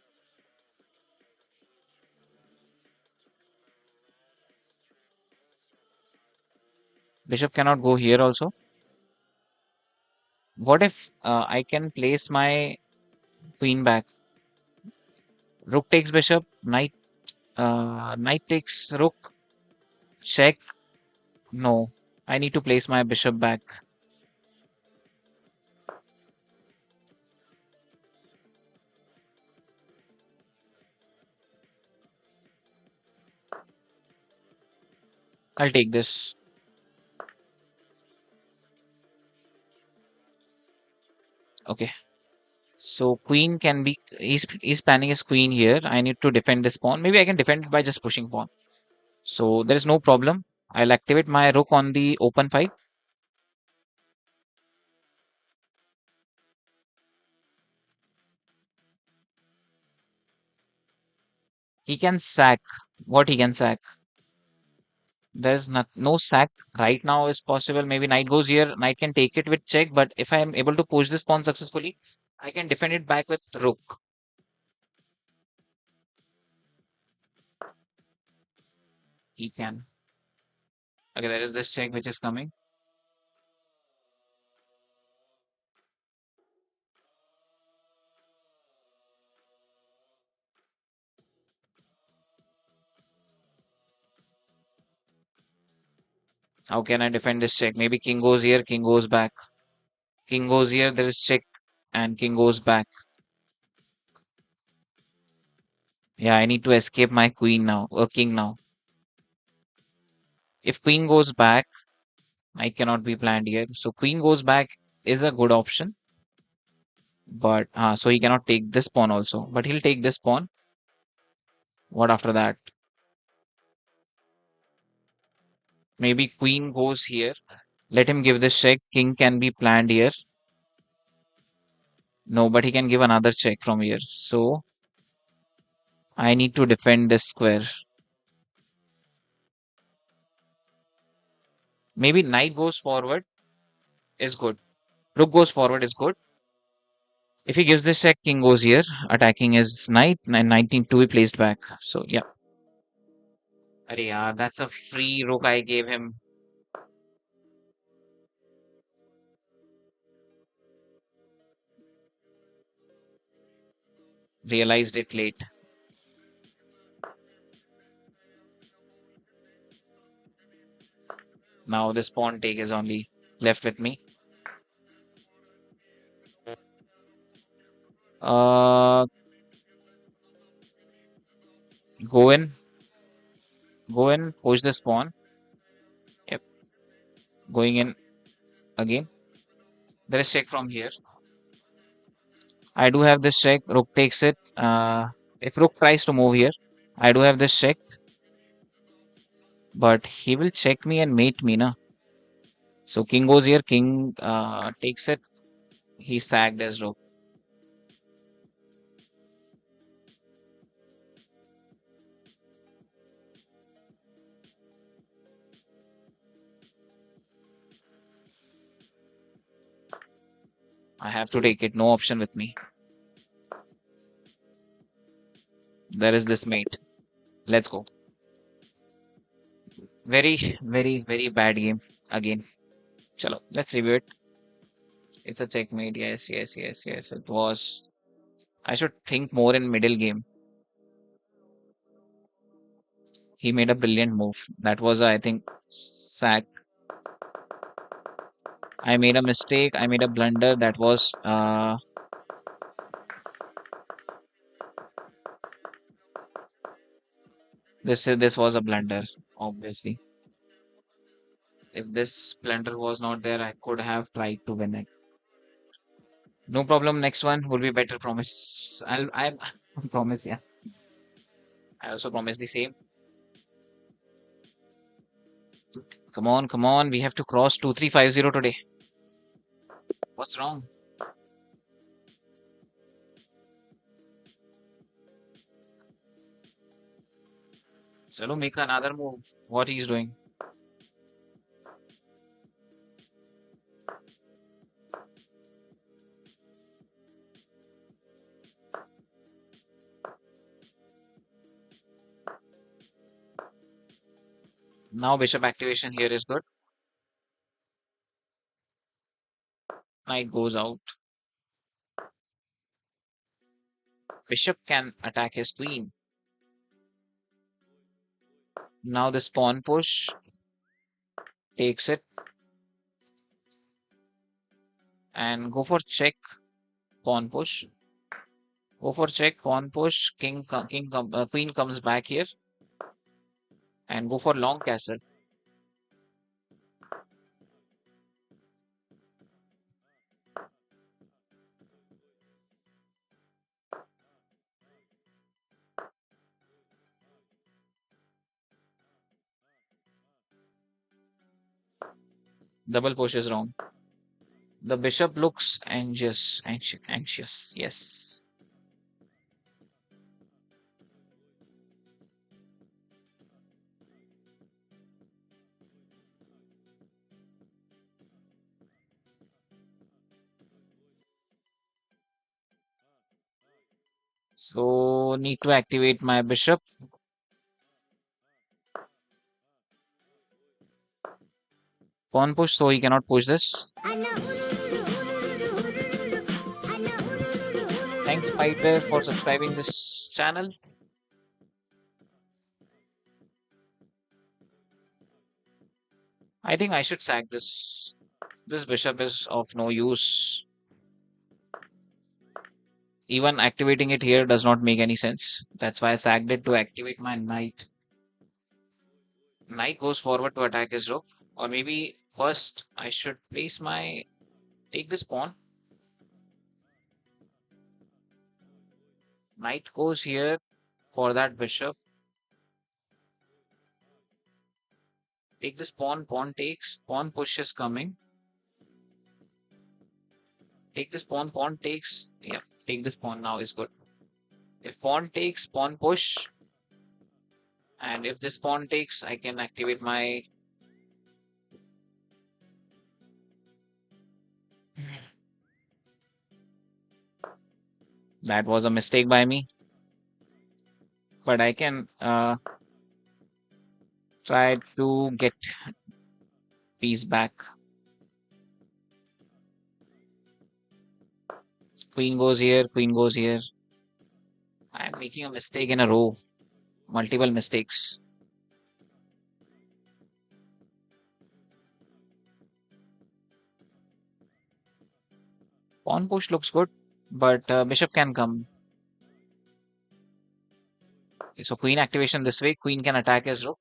Bishop cannot go here also. What if I can place my queen back? Rook takes bishop. Knight takes rook. Check. No. I need to place my bishop back. I'll take this. Okay. So queen can be. He's planning his queen here. I need to defend this pawn. Maybe I can defend it by just pushing pawn. So there is no problem. I'll activate my rook on the open fight. He can sack. What he can sack? There's not no sack right now is possible. Maybe knight goes here. Knight can take it with check. But if I am able to push this pawn successfully, I can defend it back with rook. He can. Okay, there is this check which is coming. How can I defend this check? Maybe king goes here, king goes back. King goes here, there is check, and king goes back. Yeah, I need to escape my queen now, or king now. If queen goes back, I cannot be planned here. So queen goes back is a good option, but so he cannot take this pawn also. But he'll take this pawn. What after that? Maybe queen goes here. Let him give this check. King can be planned here. No, but he can give another check from here. So I need to defend this square. Maybe knight goes forward is good. Rook goes forward is good. If he gives this check, king goes here, attacking his knight, and knight need to be placed back. So yeah. Arey yaar, that's a free rook I gave him. Realized it late. Now this pawn take is only left with me. Uh, go in, go in, push this pawn. Yep, going in again. There is check from here. I do have this check. Rook takes it. If rook tries to move here, I do have this check, but he will check me and mate me, na. So king goes here. King takes it. He sacked as rook. I have to take it. No option with me. There is this mate. Let's go. Very, very, very bad game again. Chalo, let's review it. It's a checkmate. Yes, yes, yes, yes. It was. I should think more in middle game. He made a brilliant move. That was, I think, sack. I made a mistake. I made a blunder. That was. This was a blunder. Obviously, if this blunder was not there, I could have tried to win it. No problem. Next one will be better. Promise. I promise. Yeah. I also promise the same. Come on, come on. We have to cross 2350 today. What's wrong? Chalo, make another move. What he's doing. Now bishop activation here is good. Knight goes out. Bishop can attack his queen. Now this pawn push takes it and go for check, pawn push. Go for check, pawn push, queen comes back here and go for long castle. Double push is wrong. The bishop looks anxious. Yes. So need to activate my bishop. Pawn push, so he cannot push this. Thanks, Fighter, for subscribing this channel. I think I should sack this. This bishop is of no use. Even activating it here does not make any sense. That's why I sacked it to activate my knight. Knight goes forward to attack his rook. Or maybe first I should place my... Take this pawn. Knight goes here for that bishop. Take this pawn. Pawn takes. Pawn push is coming. Take this pawn. Pawn takes. Yeah, take this pawn now is good. If pawn takes, pawn push. And if this pawn takes, I can activate my... That was a mistake by me. But I can try to get piece back. Queen goes here, queen goes here. I'm making a mistake in a row. Multiple mistakes. Pawn push looks good, but bishop can come. Okay, so queen activation this way. Queen can attack his rook.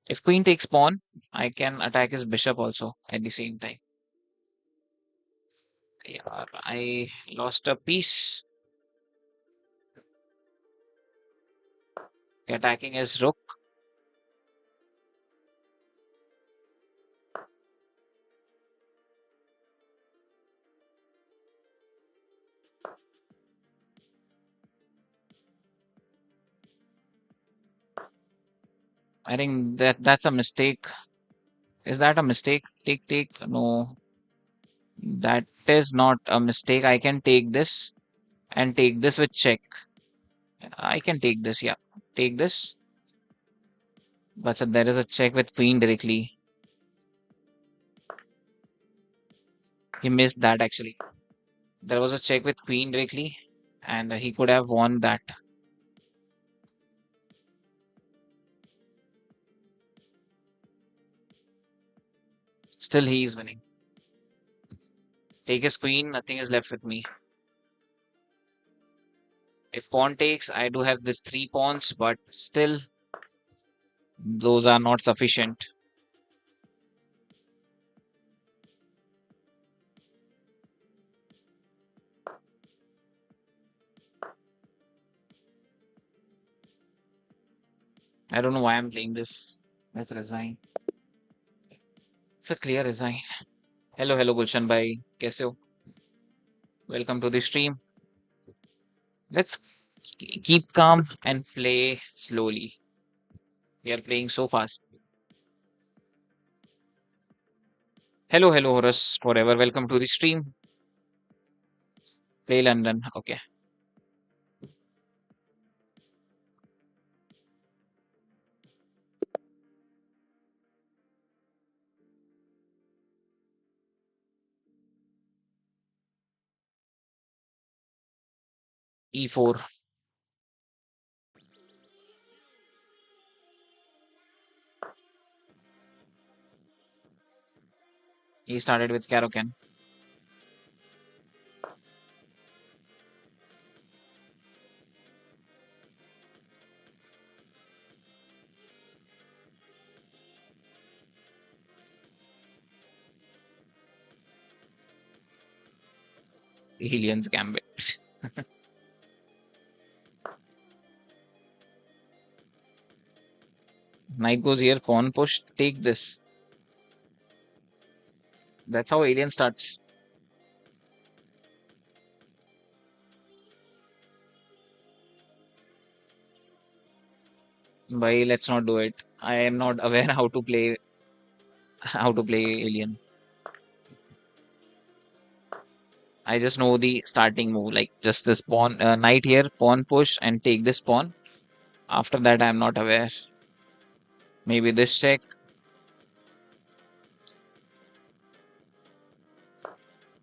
If queen takes pawn, I can attack his bishop also at the same time. Yeah, I lost a piece. Attacking his rook. I think that's a mistake. Is that a mistake? Take. No, that is not a mistake. I can take this and take this with check. I can take this. Yeah, take this. But so there is a check with queen directly. He missed that actually. There was a check with queen directly, and he could have won that. Still, he is winning. Take his queen, nothing is left with me. If pawn takes, I do have this 3 pawns, but still, those are not sufficient. I don't know why I'm playing this. Let's resign. It's a clear resign. Hello, Gulshan bhai. Kaise ho? Welcome to the stream. Let's keep calm and play slowly. We are playing so fast. Hello, Horus forever. Welcome to the stream. Play London. Okay. e4. He started with Caro-Kann. Alien's Gambit. Knight goes here, pawn push, take this. That's how Alien starts. Bhai, let's not do it. I am not aware how to play Alien. I just know the starting move, like just this pawn, knight here, pawn push, and take this pawn. After that, I'm not aware. Maybe this check.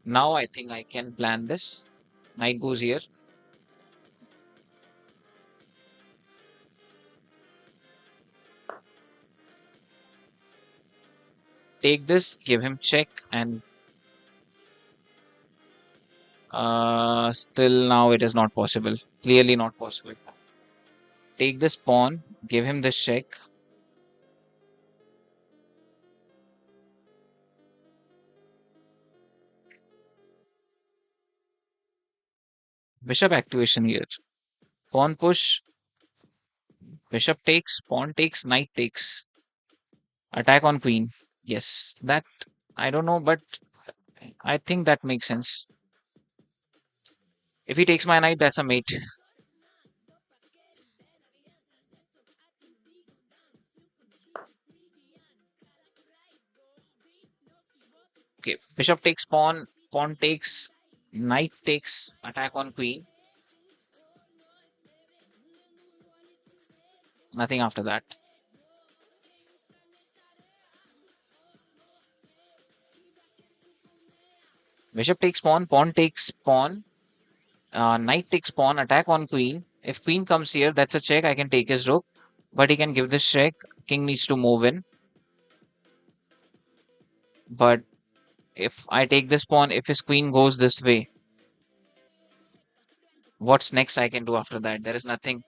Now I think I can plan this. Knight goes here. Take this, give him check, and still now it is not possible. Clearly not possible. Take this pawn, give him this check. Bishop activation here. Pawn push, bishop takes, pawn takes, knight takes. Attack on queen. Yes, that I don't know, but I think that makes sense. If he takes my knight, that's a mate. Okay, bishop takes pawn, pawn takes, knight takes, attack on queen. Nothing after that. Bishop takes pawn, pawn takes pawn, knight takes pawn, attack on queen. If queen comes here, that's a check. I can take his rook, but he can give this check. King needs to move in. But if I take this pawn, if his queen goes this way, what's next I can do after that? There is nothing.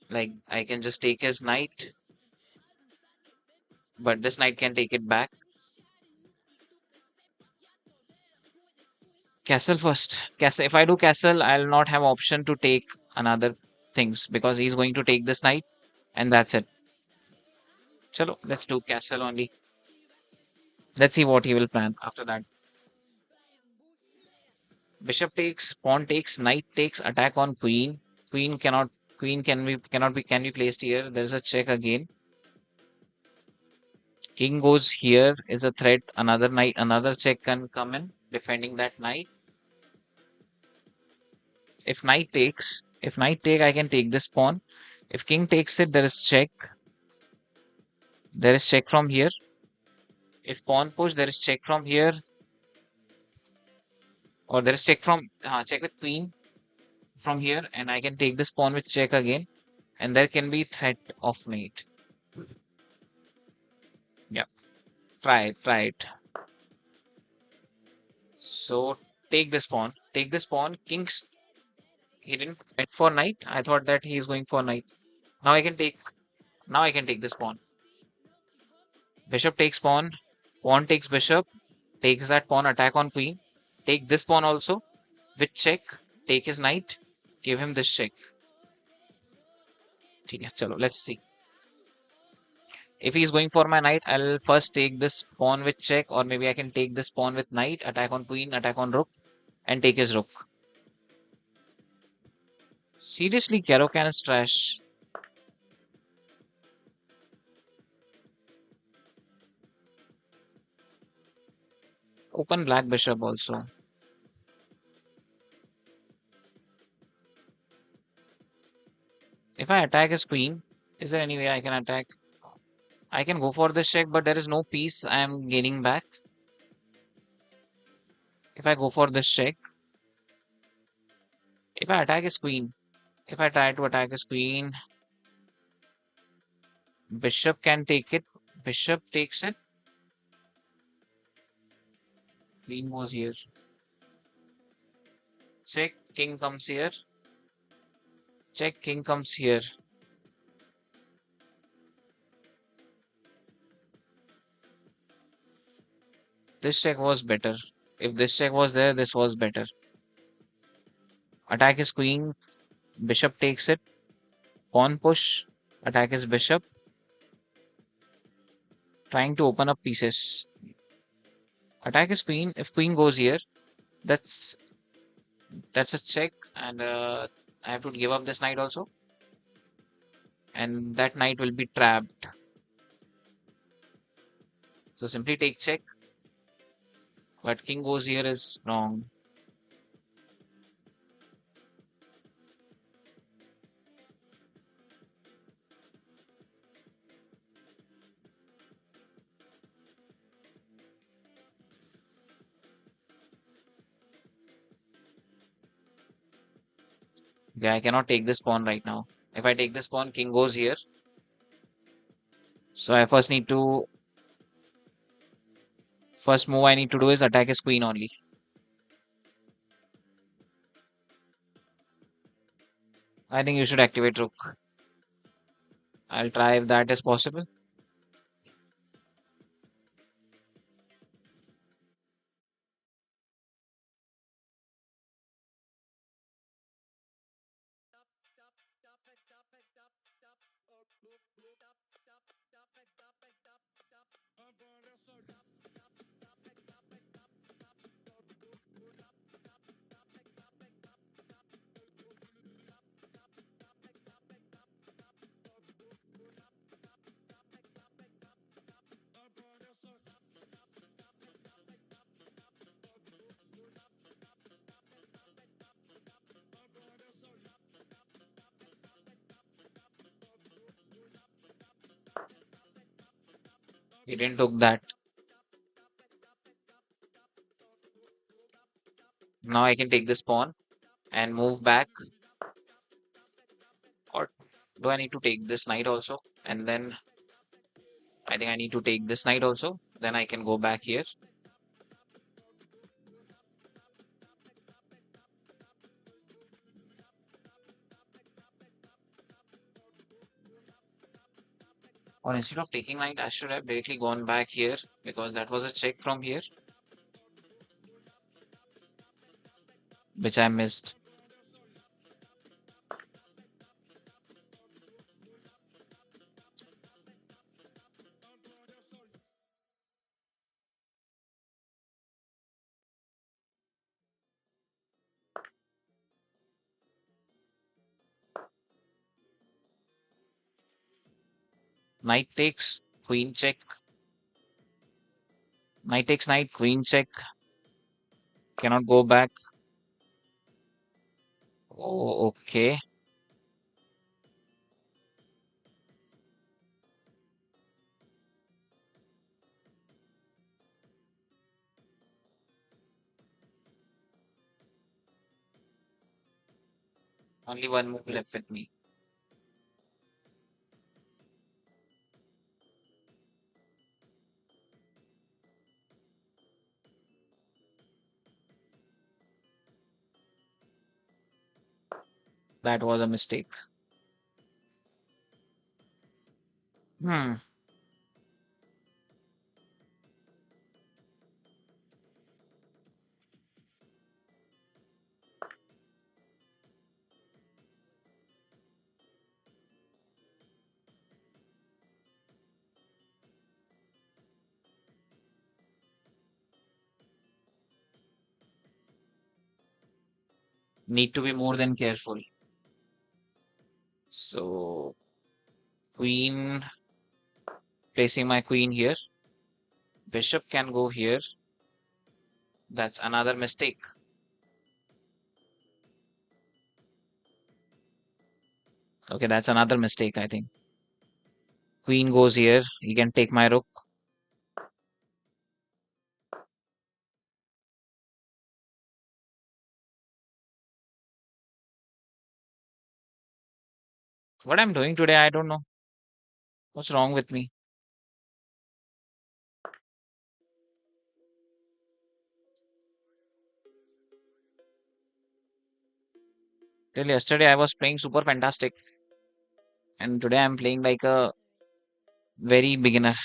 Like, I can just take his knight, but this knight can take it back. Castle first. Castle. If I do castle, I'll not have option to take another things because he's going to take this knight, and that's it. Chalo, let's do castle only. Let's see what he will plan after that. Bishop takes, pawn takes, knight takes, attack on queen. Queen can be placed here. There is a check again. King goes here is a threat. Another knight, another check can come in, defending that knight. If knight take, I can take this pawn. If king takes it, there is check. There is check from here. If pawn push, there is check from here, or there is check from check with queen from here, and I can take this pawn with check again, and there can be threat of mate. Yeah, try it. So take this pawn. Take this pawn. King's he didn't went for knight. I thought that he is going for knight. Now I can take. Now I can take this pawn. Bishop takes pawn. Pawn takes bishop. Takes that pawn. Attack on queen. Take this pawn also with check. Take his knight. Give him this check. ठीक है, चलो, let's see. If he's going for my knight, I'll first take this pawn with check, or maybe I can take this pawn with knight, attack on queen, attack on rook, and take his rook. Seriously, Caro-Kann is trash. Open black bishop also. If I attack his queen, is there any way I can attack? I can go for this check, but there is no piece I am gaining back. If I go for this check, If I attack his queen, if I try to attack his queen, bishop can take it. Bishop takes it. Queen goes here. Check. King comes here. Check. King comes here. This check was better. If this check was there, this was better. Attack his queen. Bishop takes it. Pawn push. Attack his bishop. Trying to open up pieces. Attack his queen. If queen goes here, that's that's a check, and I have to give up this knight also, and that knight will be trapped. So simply take check, but king goes here is wrong. Yeah, I cannot take this pawn right now. If I take this pawn, king goes here. So I first need to first move I need to do is attack his queen only. I think you should activate rook. I'll try if that is possible. He didn't took that. Now I can take this pawn and move back. Or do I need to take this knight also? And then I think I need to take this knight also. Then I can go back here. Or instead of taking knight, I should have directly gone back here because that was a check from here, which I missed. Knight takes, queen check. Knight takes knight, queen check. Cannot go back. Oh, okay. Only one move left with me. That was a mistake. Hmm. Need to be more than careful. So, queen, placing my queen here. Bishop can go here. That's another mistake. Okay, that's another mistake, I think. Queen goes here. He can take my rook. What I'm doing today, I don't know. What's wrong with me? Till yesterday, I was playing super fantastic, and today I'm playing like a very beginner.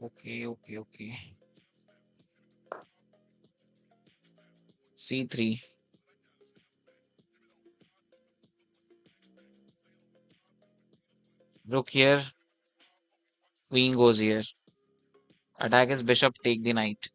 Okay, okay, okay. C3. Rook here, queen goes here. Attack is bishop, take the knight.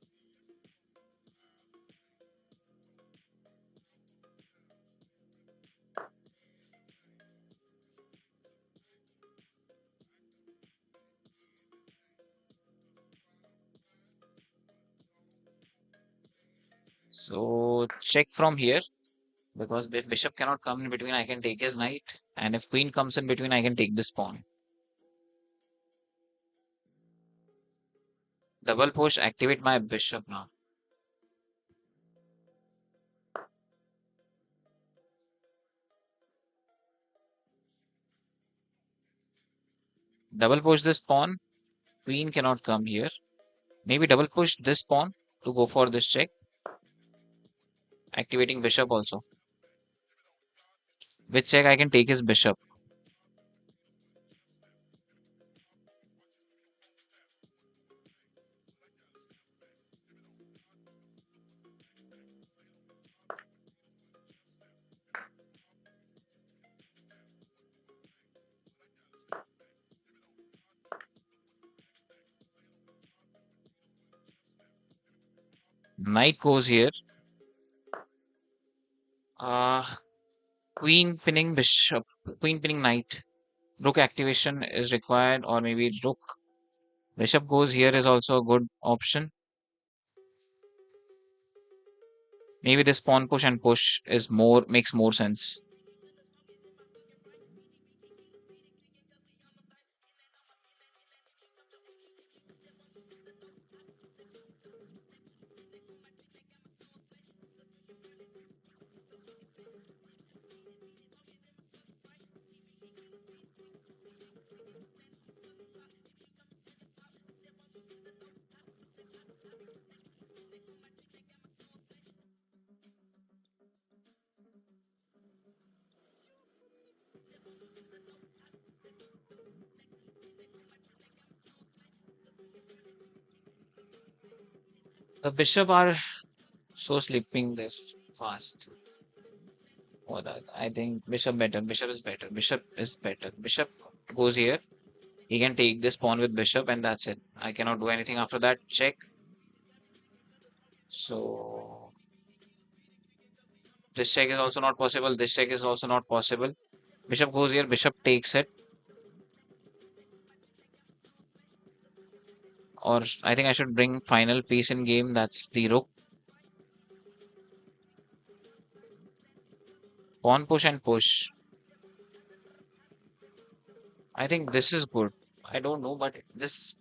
So check from here because if bishop cannot come in between, I can take his knight, and if queen comes in between, I can take this pawn. Double push, activate my bishop now. Double push this pawn. Queen cannot come here. Maybe double push this pawn to go for this check, activating bishop also. With check, I can take his bishop. Knight goes here. Uh, Queen pinning bishop, queen pinning knight. Rook activation is required, or maybe rook. Bishop goes here is also a good option. Maybe this pawn push and push is more makes more sense. The bishop are so sleeping this fast. Or that I think bishop better. Bishop is better. Bishop is better. Bishop goes here. He can take this pawn with bishop, and that's it. I cannot do anything after that. Check. So this check is also not possible. This check is also not possible. Bishop goes here. Bishop takes it. Or I think I should bring final piece in game. That's the rook. Pawn push and push. I think this is good. I don't know, but this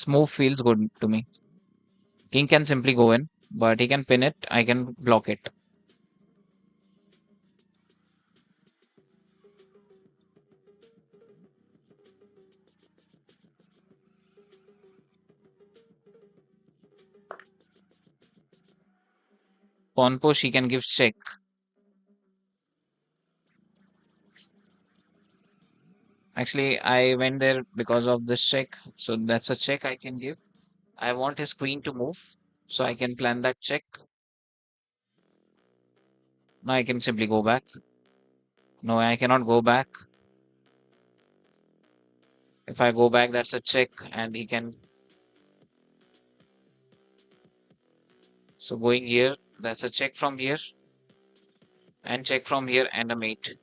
move feels good to me. King can simply go in, but he can pin it. I can block it. Pawn push, he can give check. Actually, I went there because of this check. So that's a check I can give. I want his queen to move, so I can plan that check. Now I can simply go back. No, I cannot go back. If I go back, that's a check, and he can. So going here, that's a check from here, and check from here, and a mate.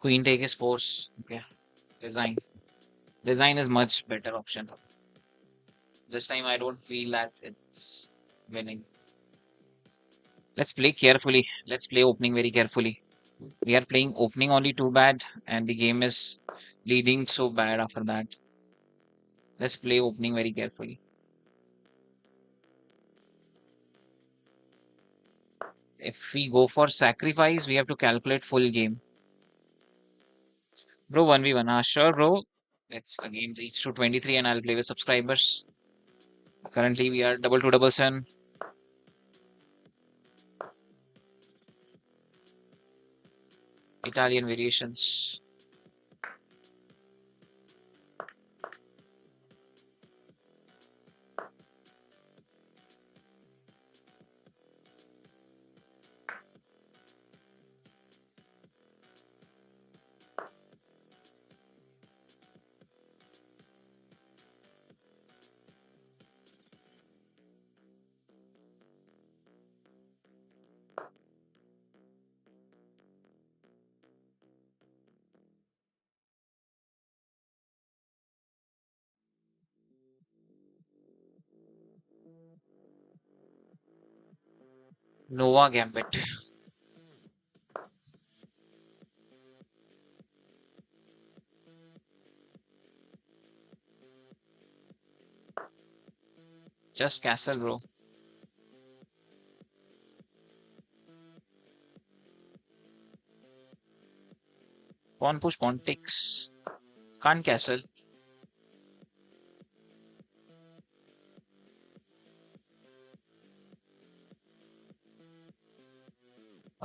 Queen take is force. Okay, design. Design is much better option. This time I don't feel that it's winning. Let's play carefully. Let's play opening very carefully. We are playing opening only too bad, and the game is leading so bad after that. Let's play opening very carefully. If we go for sacrifice, we have to calculate full game. Bro, 1v1. Sure, bro. Let's the game reach to 23 and I'll play with subscribers. Currently, we are double two double seven. Italian variations. Nova Gambit. Just castle, bro. Pawn push, pawn takes. Can't castle.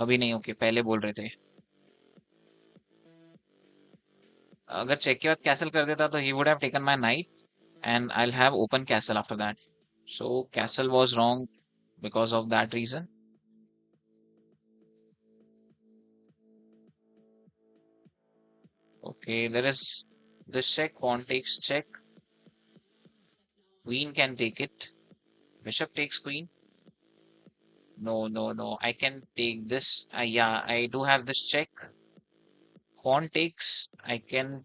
अभी नहीं okay पहले बोल रहे थे अगर check के बाद castle कर देता तो he would have taken my knight and I'll have open castle after that. So castle was wrong because of that reason. Okay, there is this check, pawn takes check, queen can take it, bishop takes queen. No, no, no. I can take this. Yeah, I do have this check. Pawn takes. I can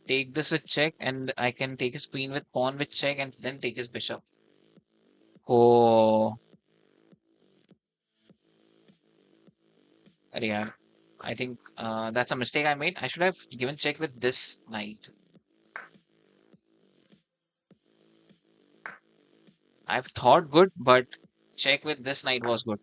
take this with check, and I can take his queen with pawn with check, and then take his bishop. Oh, अरे यार. I think that's a mistake I made. I should have given check with this knight. I've thought good, but check with this knight was good.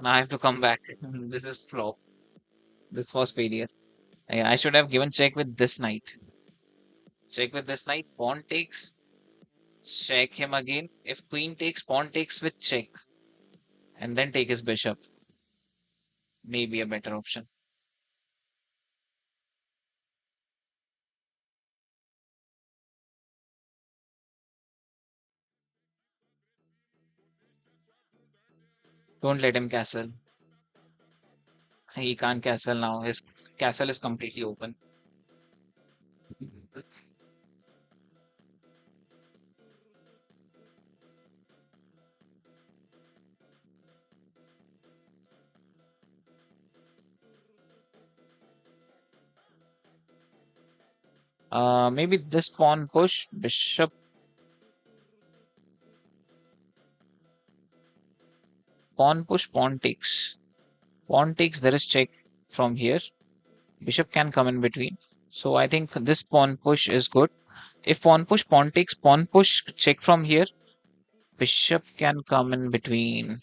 Now I have to come back. This is flop. This was failure. Yeah, I should have given check with this knight. Check with this knight. Pawn takes. Check him again. If queen takes, pawn takes with check. And then take his bishop. Maybe a better option. Don't let him castle. He can't castle now. His castle is completely open. Maybe this pawn push, bishop, pawn push, pawn takes. Pawn takes, there is check from here. Bishop can come in between. So I think this pawn push is good. If pawn takes, pawn push, check from here. Bishop can come in between.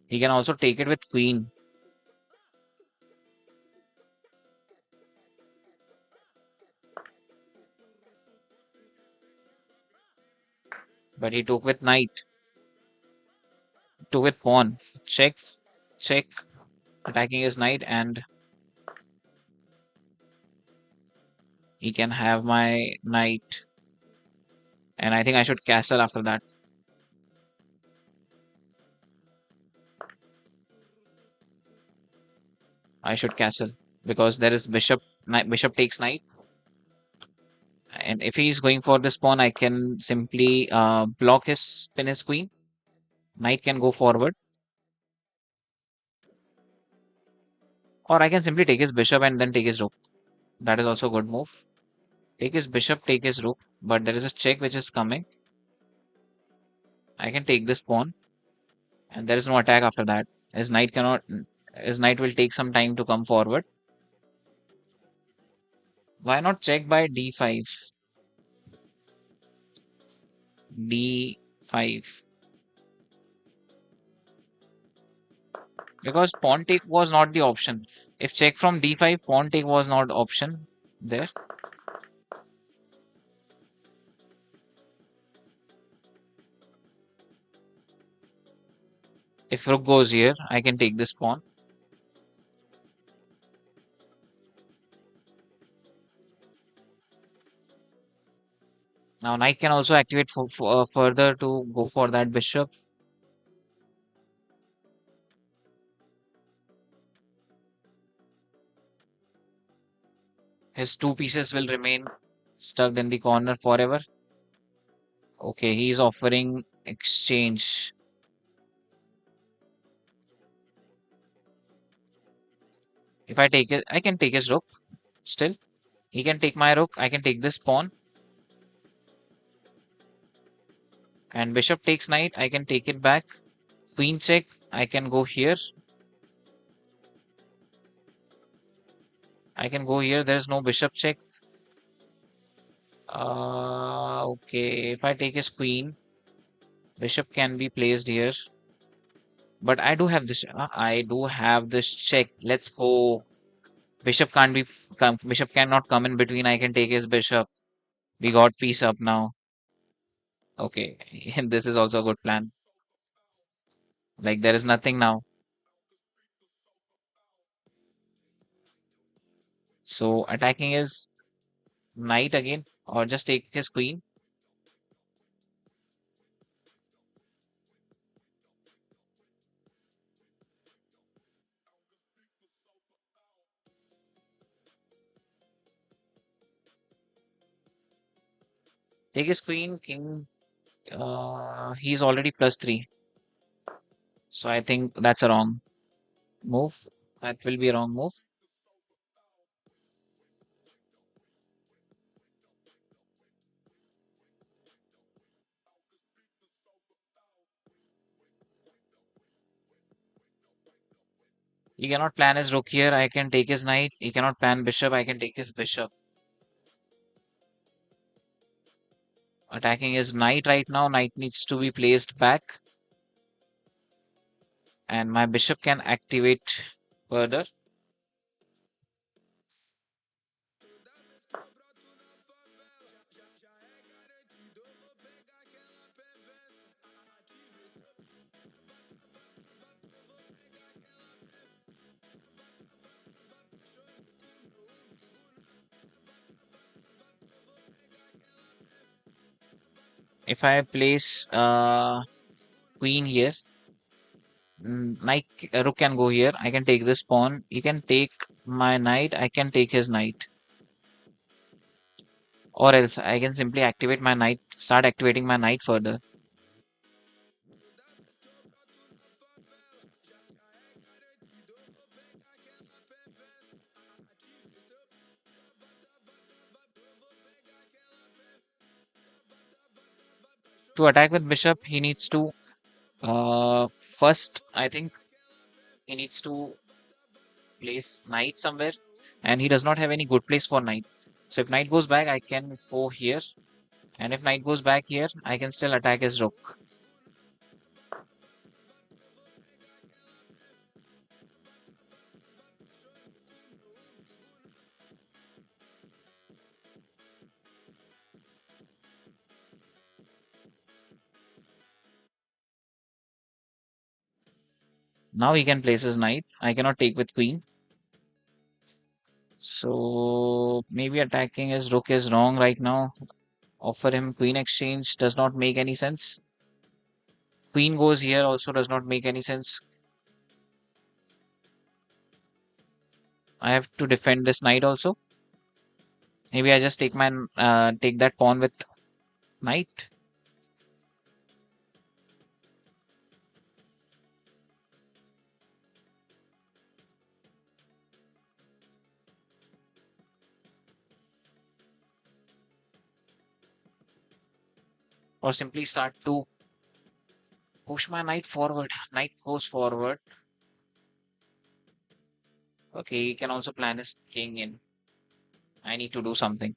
He can also take it with queen. But he took with knight. Took with pawn. Check, check, attacking his knight, and he can have my knight. And I think I should castle after that. I should castle because there is bishop. Bishop takes knight. And if he's going for this pawn, I can simply block his pin his queen. Knight can go forward. Or I can simply take his bishop and then take his rook. That is also a good move. Take his bishop, take his rook, but there is a check which is coming. I can take this pawn, and there is no attack after that. His knight cannot. His knight will take some time to come forward. Why not check by d5? d5. Because pawn take was not the option. If check from d5, pawn take was not option there. If rook goes here, I can take this pawn. Now knight can also activate further to go for that bishop. His two pieces will remain stuck in the corner forever. Okay, he's offering exchange. If I take it, I can take his rook still. He can take my rook. I can take this pawn. And bishop takes knight. I can take it back. Queen check. I can go here. I can go here. There's no bishop check. Okay. If I take his queen, bishop can be placed here. But I do have this. I do have this check. Let's go. Bishop can't be. Bishop cannot come in between. I can take his bishop. We got piece up now. Okay. And this is also a good plan. Like there is nothing now. So attacking is knight again, or just take his queen. Take his queen, king. He's already +3. So I think that's a wrong move. That will be a wrong move. He cannot plan his rook here. I can take his knight. He cannot plan bishop. I can take his bishop. Attacking his knight right now. Knight needs to be placed back. And my bishop can activate further. If I place queen here, knight rook can go here. I can take this pawn. He can take my knight. I can take his knight. Or else I can simply activate my knight, start activating my knight further. To attack with bishop, he needs to first, I think he needs to place knight somewhere, and he does not have any good place for knight. So if knight goes back, I can go here, and if knight goes back here, I can still attack his rook. Now he can place his knight. I cannot take with queen. So maybe attacking his rook is wrong right now. Offer him queen exchange does not make any sense. Queen goes here also does not make any sense. I have to defend this knight also. Maybe I just take my take that pawn with knight. or simply start to push my knight forward. Knight goes forward. Okay, he can also plan his king in. I need to do something.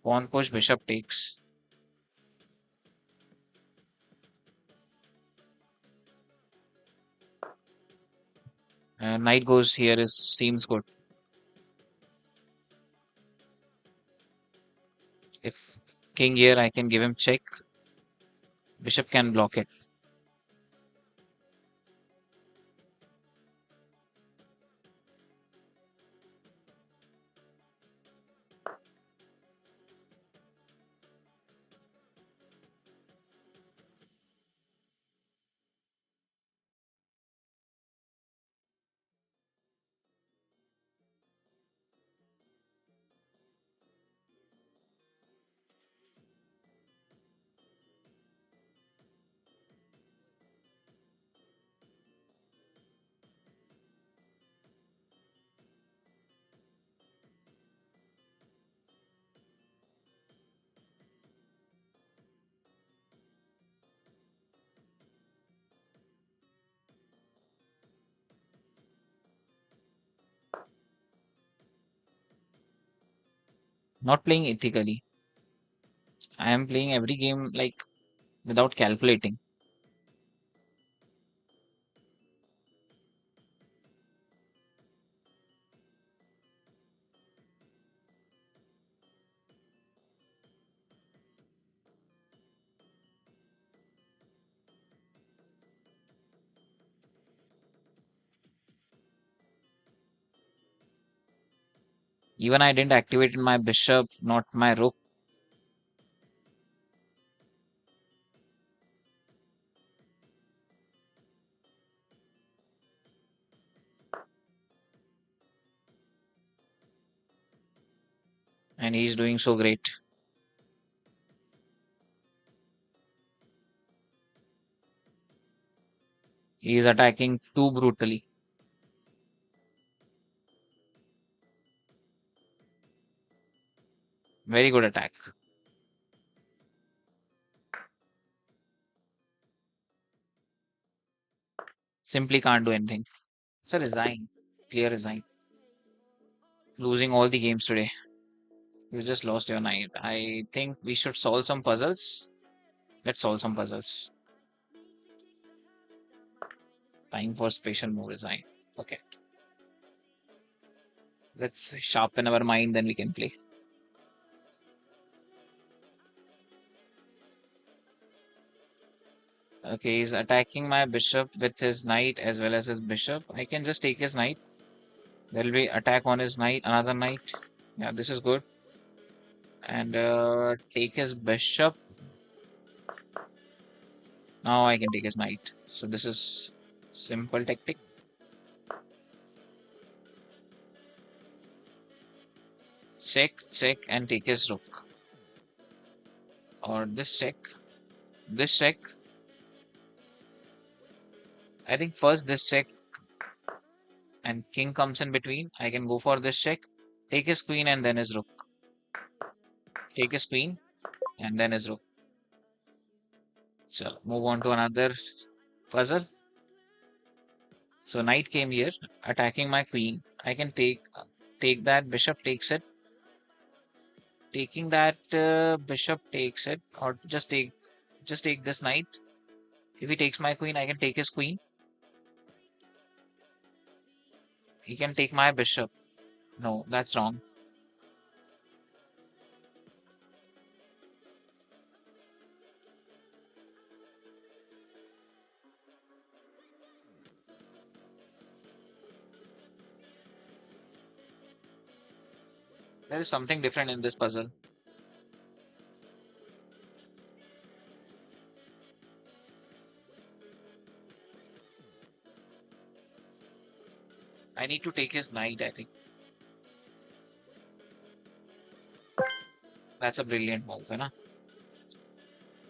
Pawn push, bishop takes. Knight goes here is seems good. If king here, I can give him check. Bishop can block it. Not playing ethically. I am playing every game like without calculating. Even I didn't activate my bishop, not my rook. And he's doing so great. He is attacking too brutally. Very good attack. Simply can't do anything. So resign. Clear resign. Losing all the games today. You just lost your night. I think we should solve some puzzles. Let's solve some puzzles. Time for special move resign. Okay. Let's sharpen our mind, then we can play. Okay, he's attacking my bishop with his knight as well as his bishop. I can just take his knight. There will be attack on his knight, another knight. Yeah, this is good. And take his bishop. Now I can take his knight. So this is simple tactic. Check, check, and take his rook. Or this check. This check. I think first this check and king comes in between. I can go for this check. Take his queen and then his rook. Take his queen and then his rook. So move on to another puzzle. So knight came here, attacking my queen. I can take that. Bishop takes it. Taking that bishop takes it, or just take this knight. If he takes my queen, I can take his queen. He can take my bishop. No, that's wrong. There is something different in this puzzle. I need to take his knight, I think. That's a brilliant move, है ना?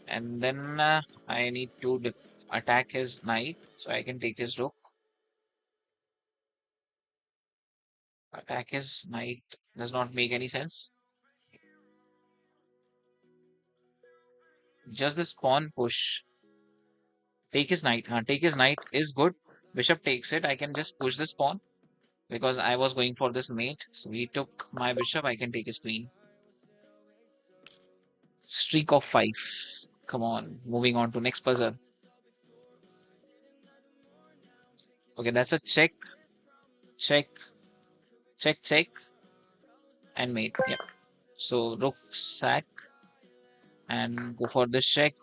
And then I need to attack his knight, so I can take his rook. Attack his knight does not make any sense. Just this pawn push. Take his knight. Take his knight is good. Bishop takes it. I can just push this pawn because I was going for this mate. So he took my bishop. I can take his queen. Streak of 5. Come on. Moving on to next puzzle. Okay, that's a check, check, check, check, and mate. Yep. So rook sack and go for this check.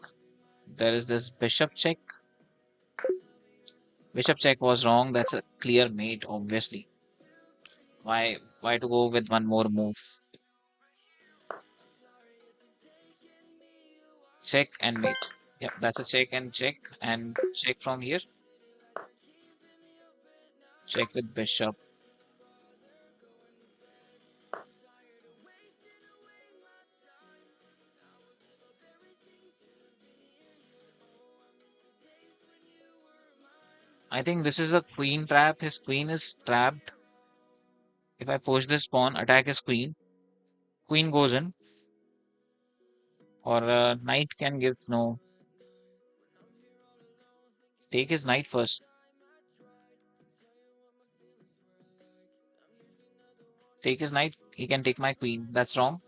There is this bishop check. Bishop check was wrong. That's a clear mate, obviously. Why to go with one more move? Check and mate. Yep, that's a check and check from here. Check with bishop. I think this is a queen trap. His queen is trapped. If I push this pawn, attack his queen. Queen goes in. Or knight can give no. Take his knight first. Take his knight. He can take my queen. That's wrong.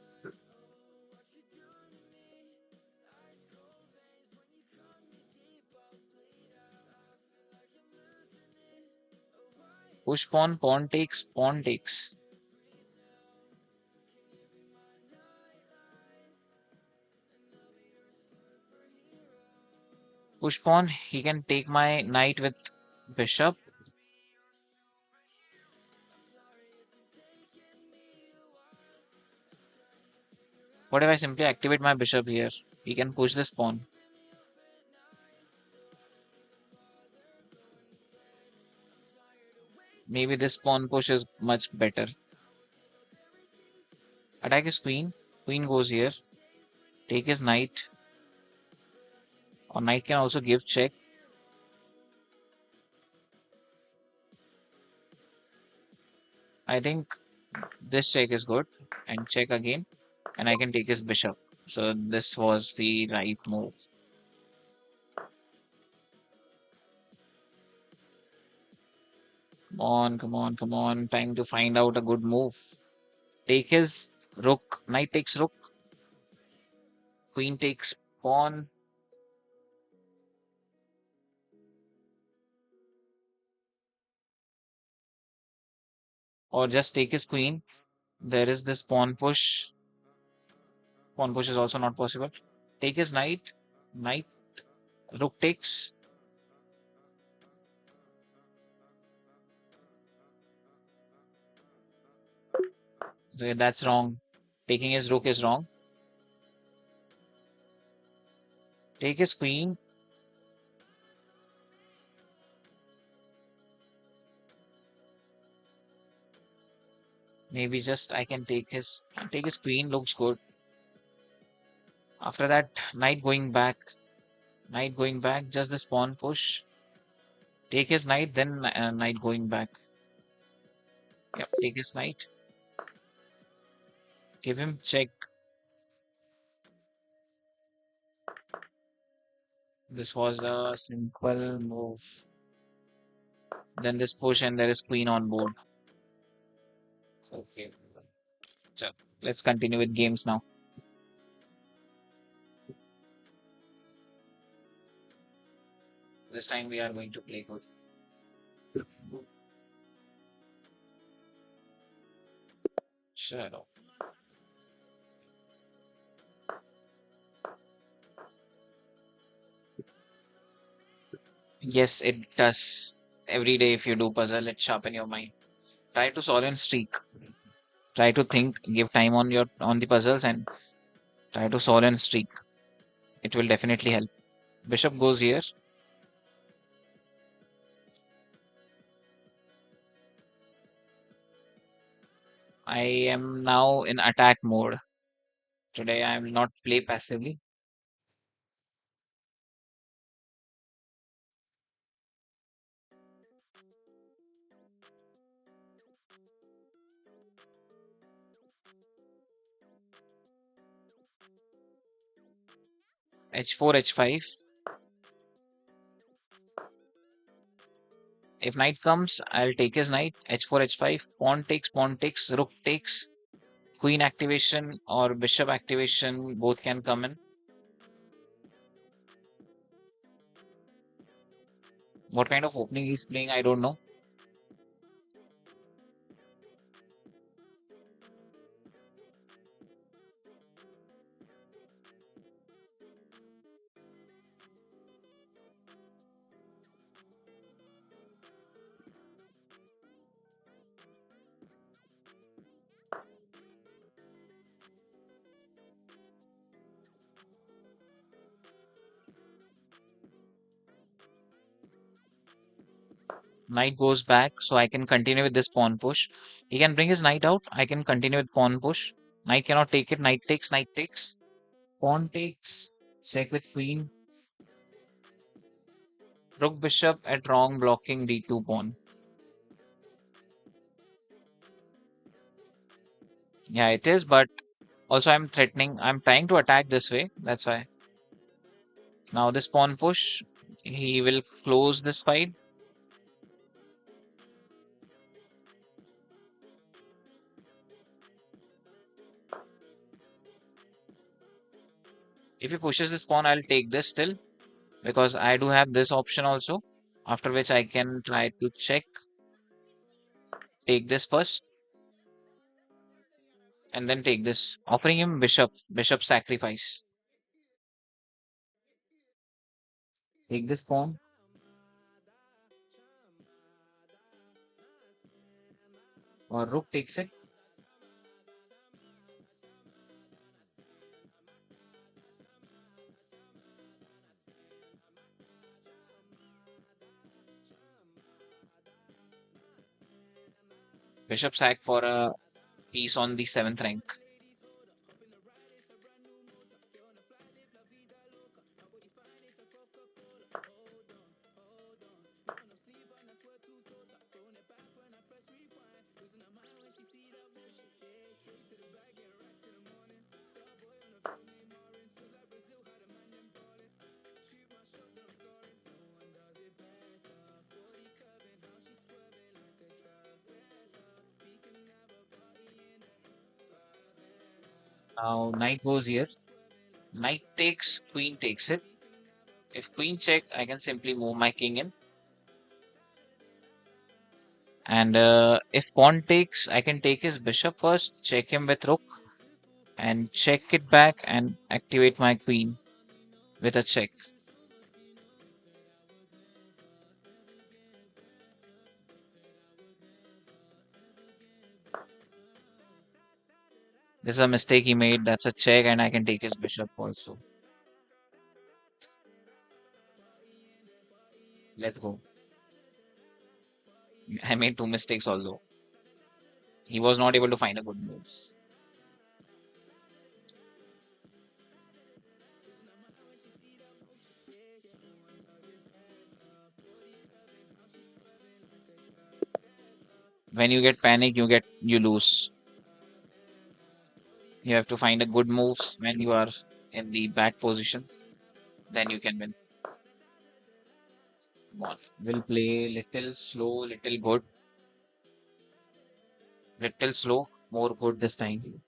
Push pawn, pawn takes, pawn takes. Push pawn, he can take my knight with bishop. What if I simply activate my bishop here? He can push this pawn. Maybe this pawn push is much better. Attack his queen. Queen goes here. Take his knight. Or knight can also give check. I think this check is good. And check again. And I can take his bishop. So this was the right move. Come on, come on, come on. Time to find out a good move. Take his rook. Knight takes rook. Queen takes pawn. Or just take his queen. There is this pawn push. Pawn push is also not possible. Take his knight. Knight. Rook takes. That's wrong. Taking his rook is wrong. Take his queen. Maybe just I can take his queen. Looks good. After that, knight going back. Knight going back. Just this pawn push. Take his knight. Then knight going back. Yep. Take his knight. Give him check. This was a simple move. Then this push and there is queen on board. Okay. So let's continue with games now. This time we are going to play good. Sure. Yes, it does. Every day if you do puzzle, it sharpen your mind. Try to solve in streak. Try to think, give time on the puzzles and try to solve in streak. It will definitely help. Bishop goes here. I am now in attack mode. Today I will not play passively. h4, h5. If knight comes, I'll take his knight. h4, h5. Pawn takes, rook takes. Queen activation or bishop activation, both can come in. What kind of opening he's playing, I don't know. Knight goes back, so I can continue with this pawn push. He can bring his knight out. I can continue with pawn push. Knight cannot take it. Knight takes, knight takes. Pawn takes. Check with queen. Rook bishop at wrong, blocking d2 pawn. Yeah, it is, but also I'm threatening. I'm trying to attack this way. That's why. Now this pawn push, he will close this fight. If he pushes this pawn, I'll take this still because I do have this option also. After which I can try to check, take this first, and then take this, offering him bishop sacrifice. Take this pawn, or rook takes it. Bishop sack for a piece on the 7th rank. Now knight goes here. Knight takes, queen takes it. If queen check, I can simply move my king in. And if pawn takes, I can take his bishop first, check him with rook, and check it back and activate my queen with a check. This is a mistake he made. That's a check, and I can take his bishop also. Let's go. I made two mistakes, although he was not able to find a good move. When you get panic, you lose. You have to find a good moves when you are in the bad position. Then you can win. One will play little slow, little good, little slow, more good this time.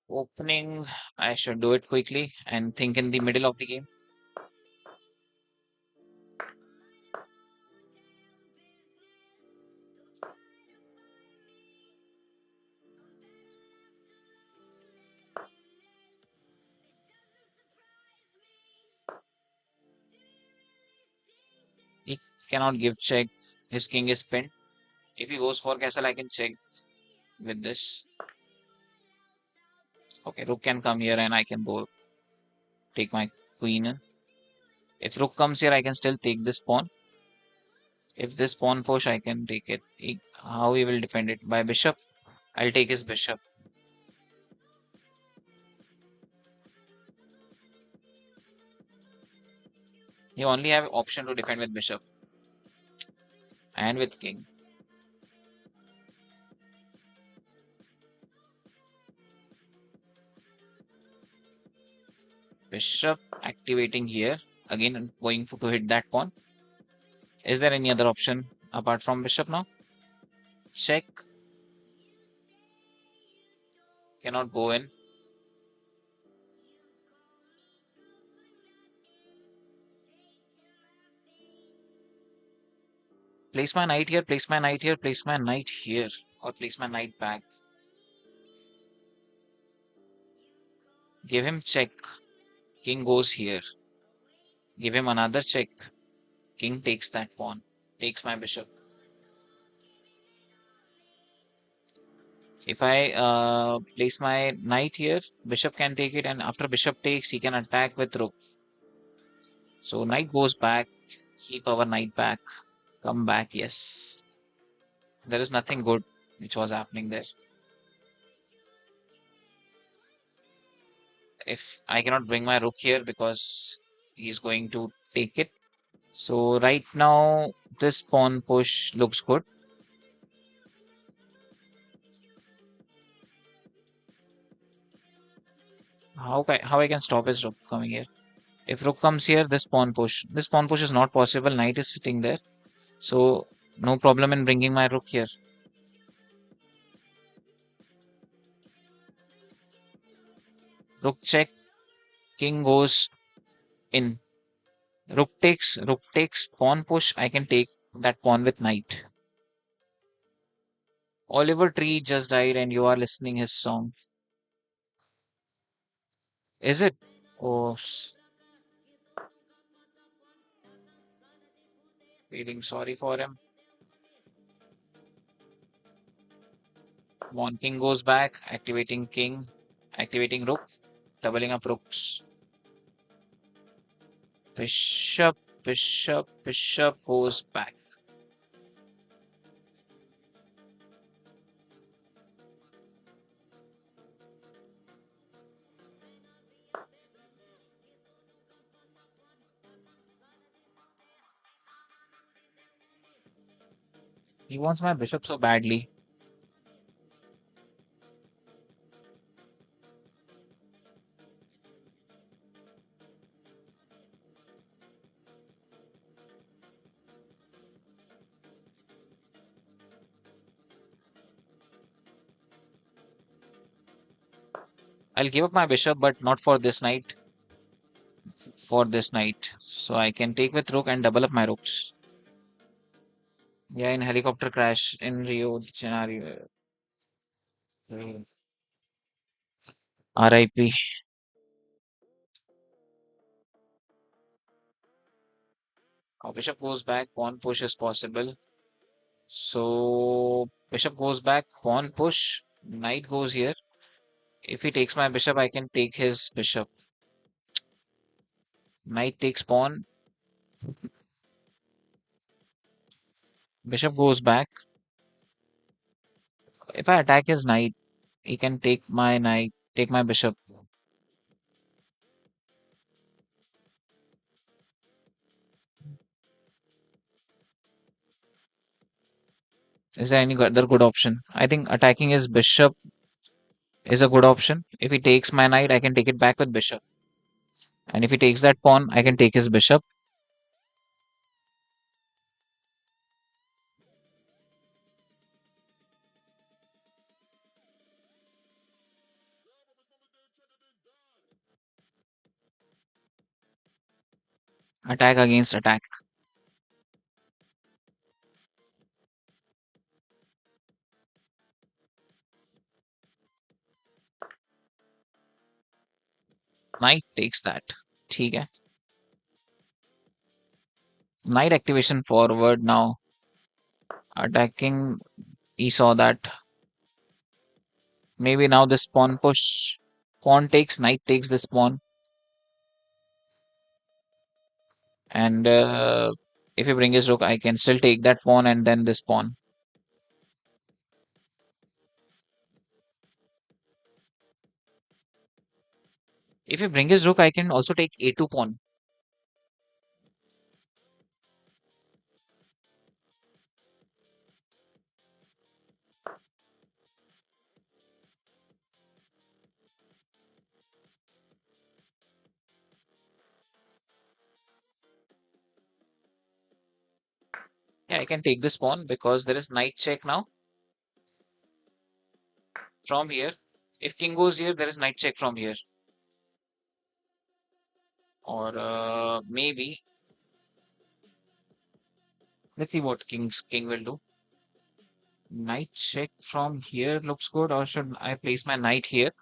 Opening, I should do it quickly and think in the middle of the game. He cannot give check. His king is pinned. If he goes for castle, I can check with this. Okay, rook can come here and I can go take my queen in. If rook comes here, I can still take this pawn. If this pawn push, I can take it. How he will defend it? By bishop? I'll take his bishop. You only have option to defend with bishop and with king. Bishop activating here. Again, I'm going to hit that pawn. Is there any other option apart from bishop now? Check. Cannot go in. Place my knight here, place my knight here, place my knight here. Or place my knight back. Give him check. King goes here. Give him another check. King takes that pawn. Takes my bishop. If I place my knight here, bishop can take it, and after bishop takes, he can attack with rook. So knight goes back. Keep our knight back. Come back. Yes. There is nothing good which was happening there. If I cannot bring my rook here because he's going to take it. So right now this pawn push looks good. How I can stop his rook coming here? If rook comes here, this pawn push is not possible. Knight is sitting there, so no problem in bringing my rook here. Rook check, king goes in. Rook takes, pawn push. I can take that pawn with knight. Oliver Tree just died, and you are listening his song. Is it? Oh, feeling sorry for him. Pawn king goes back, activating king, activating rook, doubling up rooks. Bishop, bishop goes back. He wants my bishop so badly. I'll give up my bishop, but not for this knight. For this knight. So I can take with rook and double up my rooks. Yeah, in helicopter crash in Rio de Janeiro. RIP. Now bishop goes back, pawn push is possible. So bishop goes back, pawn push, knight goes here. If he takes my bishop, I can take his bishop. Knight takes pawn, bishop goes back. If I attack his knight, he can take my knight, take my bishop. Is there any other good option? I think attacking his bishop is a good option. If he takes my knight, I can take it back with bishop. And if he takes that pawn, I can take his bishop. Attack against attack. Knight takes that. ठीक है. Knight activation forward now. Attacking. He saw that. Maybe now this pawn push. Pawn takes, knight takes this pawn. And if he brings his rook, I can still take that pawn and then this pawn. If he brings his rook, I can also take a2 pawn. Okay, I can take this pawn because there is knight check now from here. If king goes here, there is knight check from here. Or maybe, let's see what king will do. Knight check from here looks good, or should I place my knight here?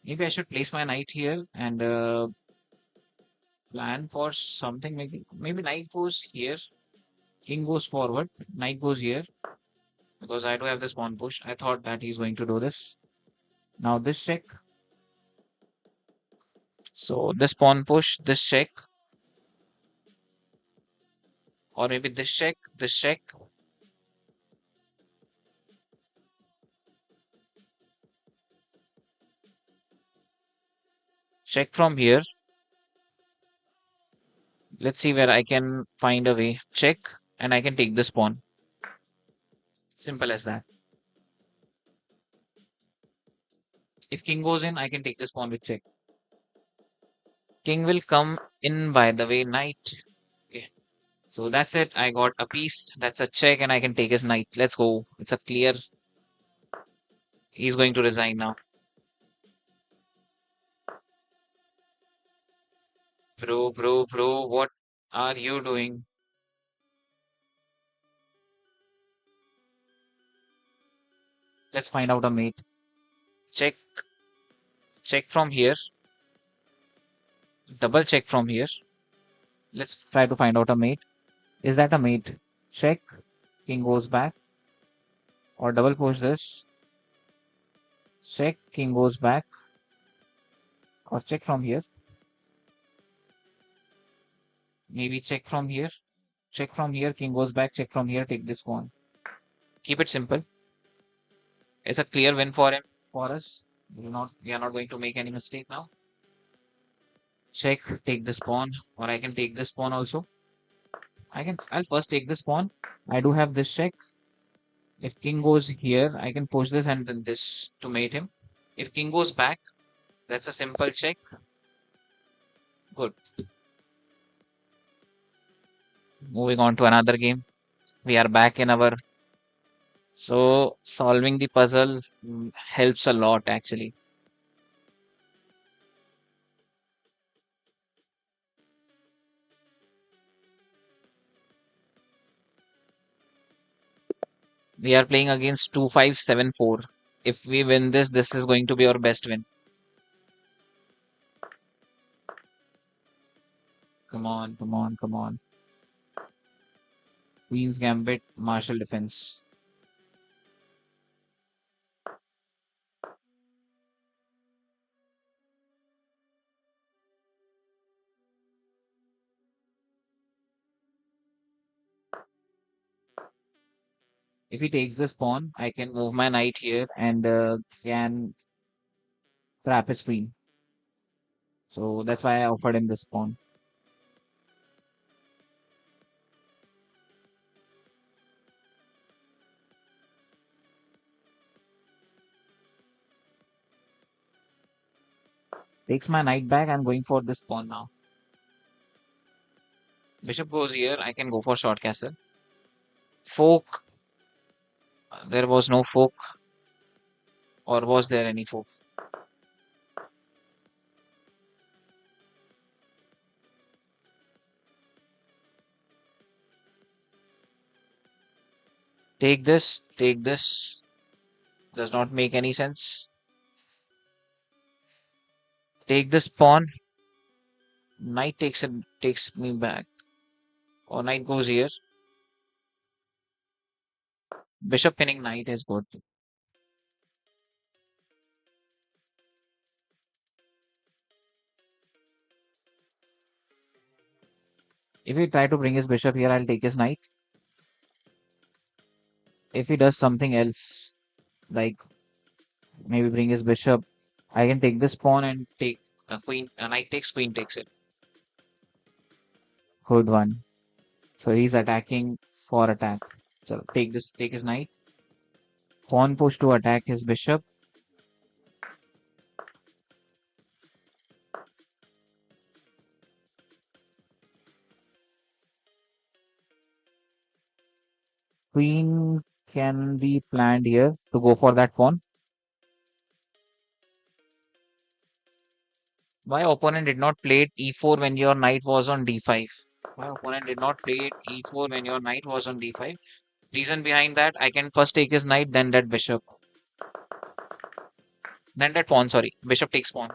Maybe I should place my knight here and plan for something. Maybe knight goes here, king goes forward, knight goes here because I do have this pawn push. I thought that he's going to do this. Now this check. So this pawn push, this check, or maybe this check, check from here. Let's see where I can find a way. Check, and I can take this pawn. Simple as that. If king goes in, I can take this pawn with check. King will come in by the way knight. Okay. So that's it. I got a piece. That's a check, and I can take his knight. Let's go. It's a clear. He's going to resign now. Bro, what are you doing? Let's find out a mate. Check, check from here. Double check from here. Let's try to find out a mate. Is that a mate? Check. King goes back. Or double push this. Check. King goes back. Or check from here. Maybe check from here. Check from here. King goes back. Check from here. Take this pawn. Keep it simple. It's a clear win for him. For us. We are not going to make any mistake now. Check. Take this pawn. Or I can take this pawn also. I'll first take this pawn. I do have this check. If king goes here, I can push this and then this to mate him. If king goes back, that's a simple check. Good. Moving on to another game. We are back in our. So solving the puzzle helps a lot actually. We are playing against 2574. If we win this, this is going to be our best win. Come on, come on, come on. Queen's Gambit, Marshall Defense. If he takes this pawn, I can move my knight here and can trap his queen. So that's why I offered him this pawn. Takes my knight back. I'm going for this pawn now. Bishop goes here. I can go for short castle. Fork. There was no fork. Or was there any fork? Take this. Take this. Does not make any sense. Take this pawn. Knight takes me back. Or knight goes here. Bishop pinning knight is good. If he try to bring his bishop here, I'll take his knight. If he does something else, like maybe bring his bishop, I can take this pawn and take a queen. A knight takes, queen takes it. Good one. So he's attacking for attack. So take this, take his knight. Pawn push to attack his bishop. Queen can be planned here to go for that pawn. My opponent did not play e4 when your knight was on d5. My opponent did not play e4 when your knight was on d5. Reason behind that, I can first take his knight, then that bishop, then that pawn. Sorry, bishop takes pawn.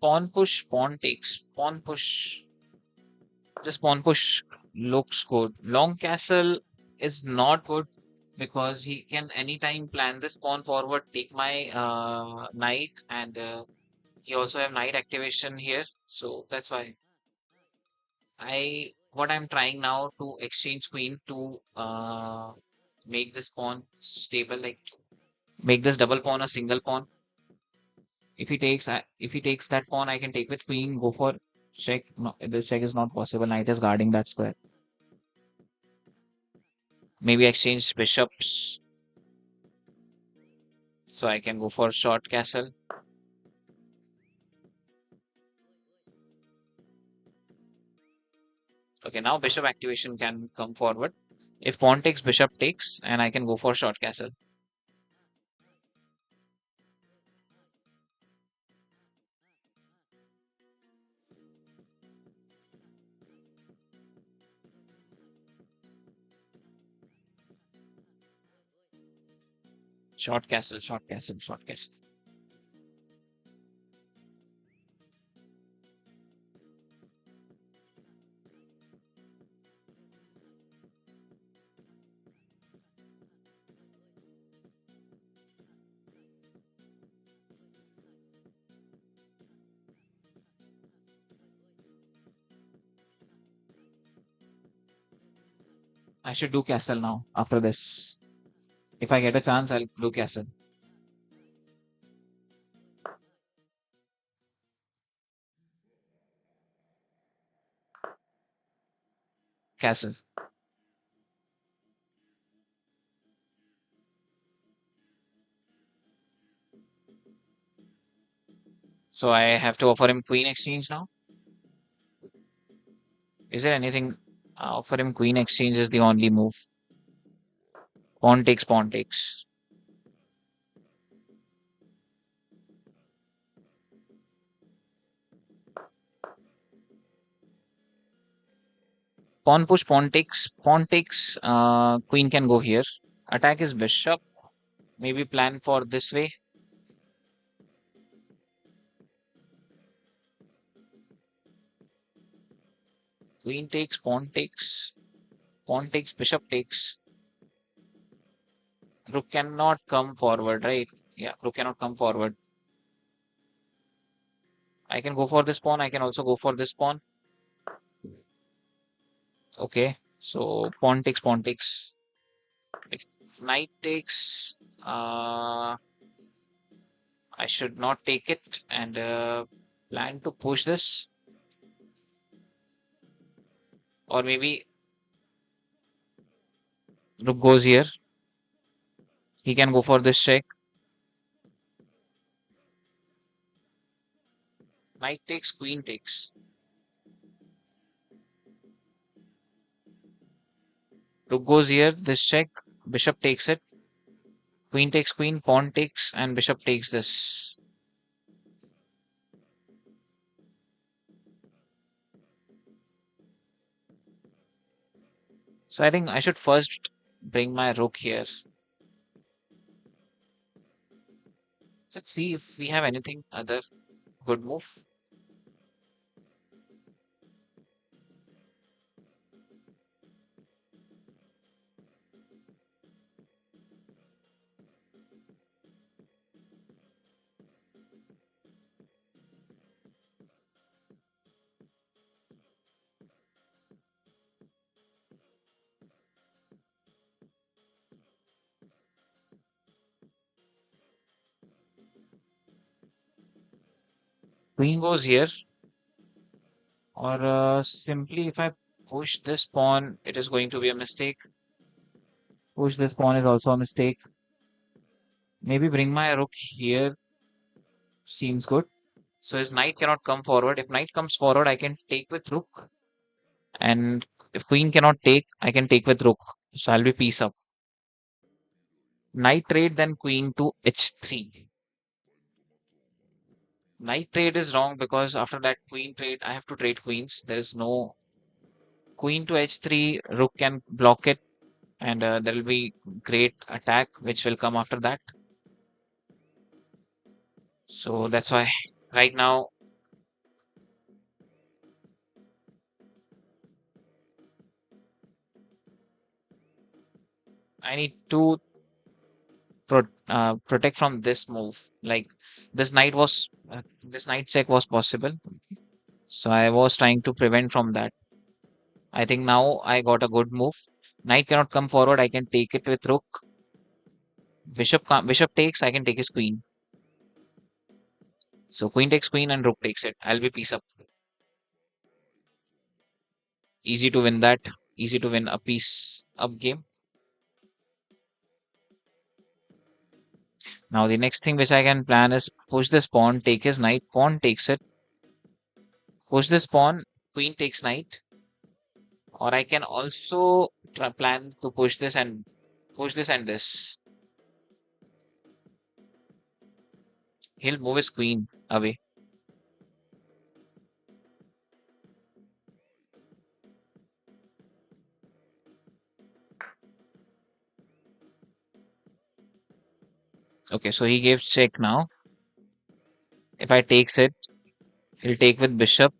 Pawn push, pawn takes, pawn push. This pawn push looks good. Long castle is not good because he can anytime plan this pawn forward, take my knight, and he also have knight activation here. So that's why what I'm trying now to exchange queen to make this pawn stable, like make this double pawn a single pawn. If he takes that pawn, I can take with queen, go for check. No, this check is not possible. Knight is guarding that square. Maybe exchange bishops, so I can go for short castle. Okay, now bishop activation can come forward. If pawn takes, bishop takes, and I can go for short castle. Short castle, short castle, short castle. I should do castle now after this. If I get a chance, I'll do castle. Castle. So I have to offer him queen exchange now. Is there anything? Offer him queen exchange is the only move. Pawn takes, pawn takes. Pawn push, pawn takes, pawn takes. Queen can go here. Attack his bishop. Maybe plan for this way. Queen takes, pawn takes, bishop takes. Rook cannot come forward, right? Yeah, rook cannot come forward. I can go for this pawn. I can also go for this pawn. Okay, so pawn takes, pawn takes. If knight takes, I should not take it and plan to push this. Or maybe rook goes here. He can go for this check. Knight takes, queen takes. Rook goes here, this check. Bishop takes it. Queen takes queen, pawn takes, and bishop takes this. So I think I should first bring my rook here. Let's see if we have anything other good move. Queen goes here, or simply if I push this pawn, it is going to be a mistake. Push this pawn is also a mistake. Maybe bring my rook here seems good. So his knight cannot come forward. If knight comes forward, I can take with rook. And if queen cannot take, I can take with rook. So I'll be piece up. Knight trade, then queen to h3. Knight trade is wrong because after that queen trade, I have to trade queens. There is no queen to h3. Rook can block it, and there will be great attack which will come after that. So that's why right now I need to protect from this move. Like this knight check was possible, so I was trying to prevent from that. I think now I got a good move. Knight cannot come forward. I can take it with rook. Bishop takes. I can take his queen. So queen takes queen and rook takes it. I'll be piece up. Easy to win that. Easy to win a piece up game. Now the next thing which I can plan is push this pawn, take his knight. Pawn takes it. Push this pawn. Queen takes knight. Or I can also plan to push this and this. He'll move his queen away. Okay, so he gave check now. If I takes it, he'll take with bishop,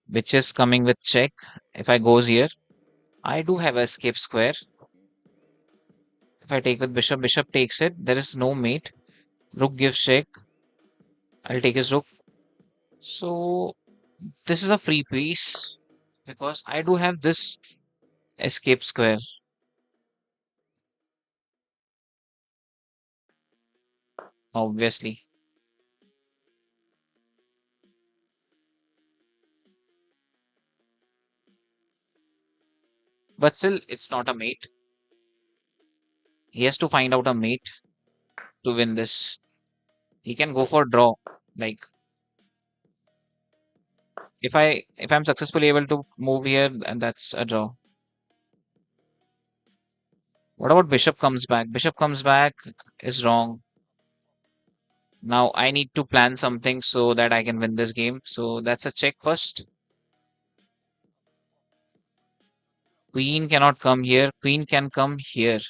which is coming with check. If I goes here, I do have a escape square. If I take with bishop, bishop takes it. There is no mate. Rook gives check. I'll take his rook. So this is a free piece because I do have this escape square. Obviously. But still, it's not a mate. He has to find out a mate to win this. He can go for draw. Like if I'm successfully able to move here, and that's a draw. What about bishop comes back? Bishop comes back is wrong. Now I need to plan something so that I can win this game. So that's a check first. Queen cannot come here. Queen can come here.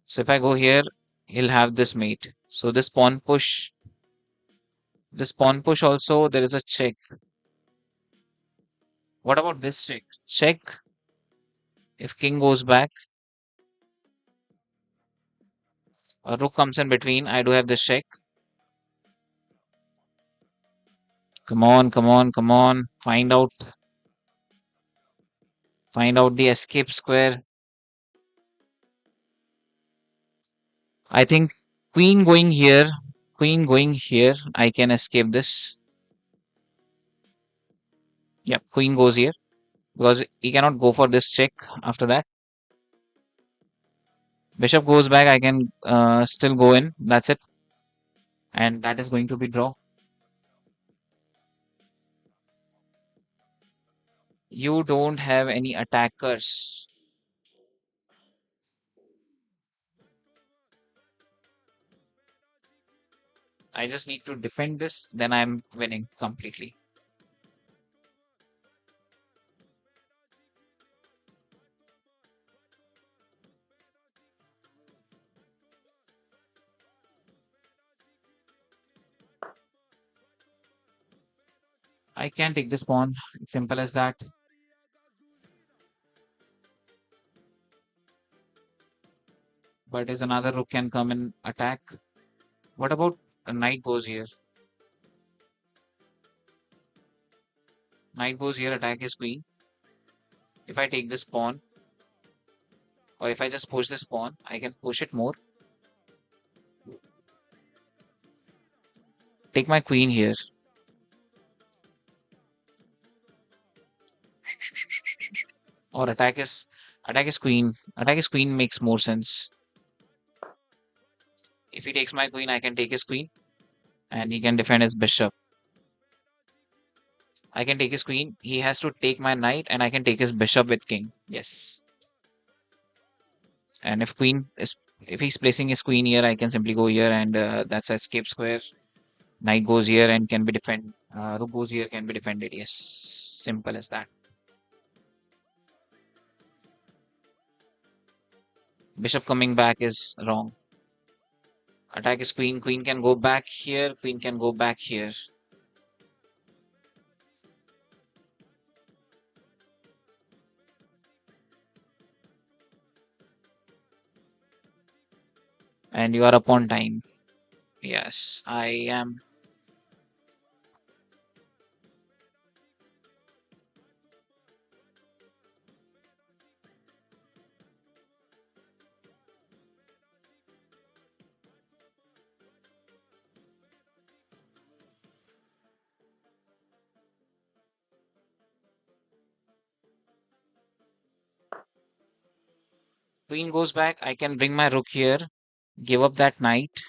So if I go here, he'll have this mate. So this pawn push also, there is a check. What about this check? Check. If king goes back, a rook comes in between. I do have this check. Come on, come on, come on. Find out the escape square. I think queen going here, queen going here. I can escape this. Yeah, queen goes here because he cannot go for this check after that. Bishop goes back. I can still go in. That's it. And that is going to be draw. You don't have any attackers. I just need to defend this. Then I'm winning completely. I can take this pawn. It's simple as that. But is another rook can come and attack. What about a knight goes here? Knight goes here, attack his queen. If I take this pawn, or if I just push this pawn, I can push it more. take my queen here. Or attack his queen. Attack his queen makes more sense. If he takes my queen, I can take his queen, and he can defend his bishop. I can take his queen. He has to take my knight, and I can take his bishop with king. Yes. And if he's placing his queen here, I can simply go here, and that's a escape square. Knight goes here and can be defended. Rook goes here, can be defended. Yes, simple as that. Bishop coming back is wrong. Attack is queen. Queen can go back here. Queen can go back here. And you are upon time. Yes, I am. Queen goes back. I can bring my rook here. Give up that knight.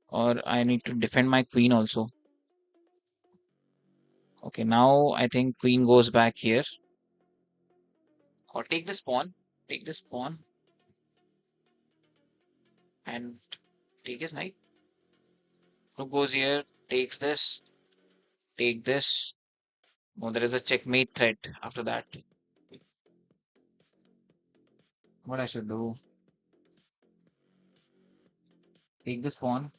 Or I need to defend my queen also. Okay, now I think queen goes back here. Or take this pawn. Take this pawn. And take his knight. Rook goes here. Takes this. Take this. Oh, there is a checkmate threat after that. What I should do? Take this pawn.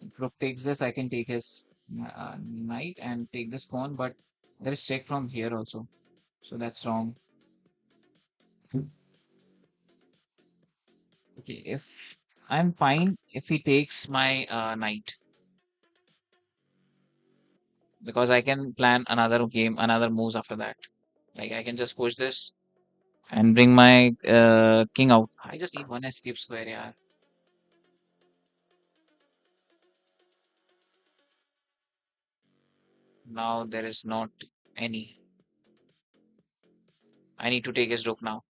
If rook takes this, I can take his knight and take this pawn, but there is check from here also. So that's wrong. Okay, if I'm fine if he takes my knight, because I can plan another game, another moves after that. Like I can just push this and bring my king out. I just need one escape square, yeah. Now there is not any. I need to take his rook now.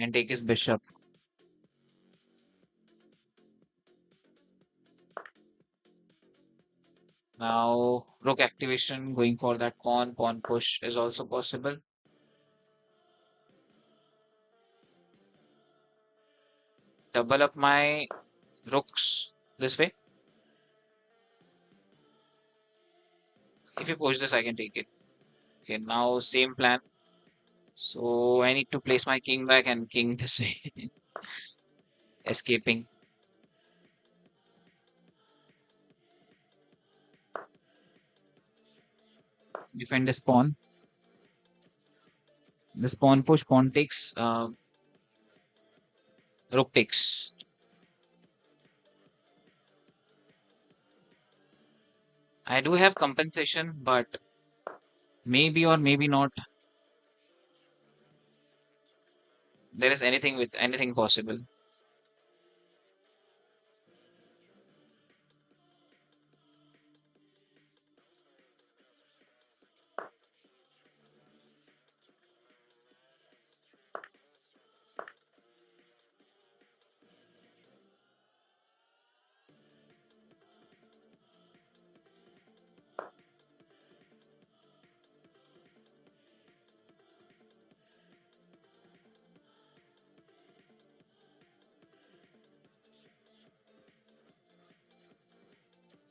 And take his bishop. Now rook activation going for that pawn push is also possible. Double up my rooks this way. If you push this, I can take it. Okay, now same plan. So I need to place my king back and king this way. Escaping. Defend this pawn. This pawn push, pawn takes, rook takes. I do have compensation, but maybe or maybe not. There is anything possible.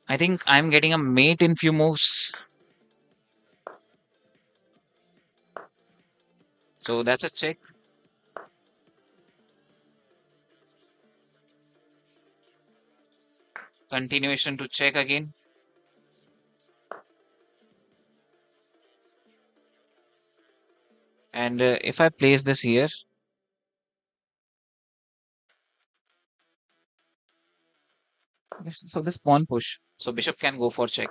I think I'm getting a mate in few moves. So that's a check. Continuation to check again. And if I place this here, So this pawn push. So bishop can go for check.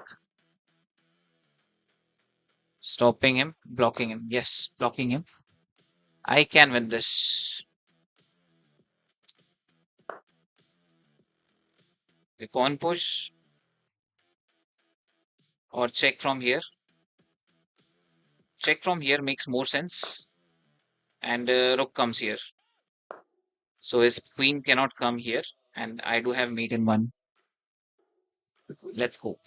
Stopping him, blocking him. Yes, blocking him. I can win this. The pawn push or check from here. Check from here makes more sense. And rook comes here. So his queen cannot come here. And I do have mate in one. Let's go.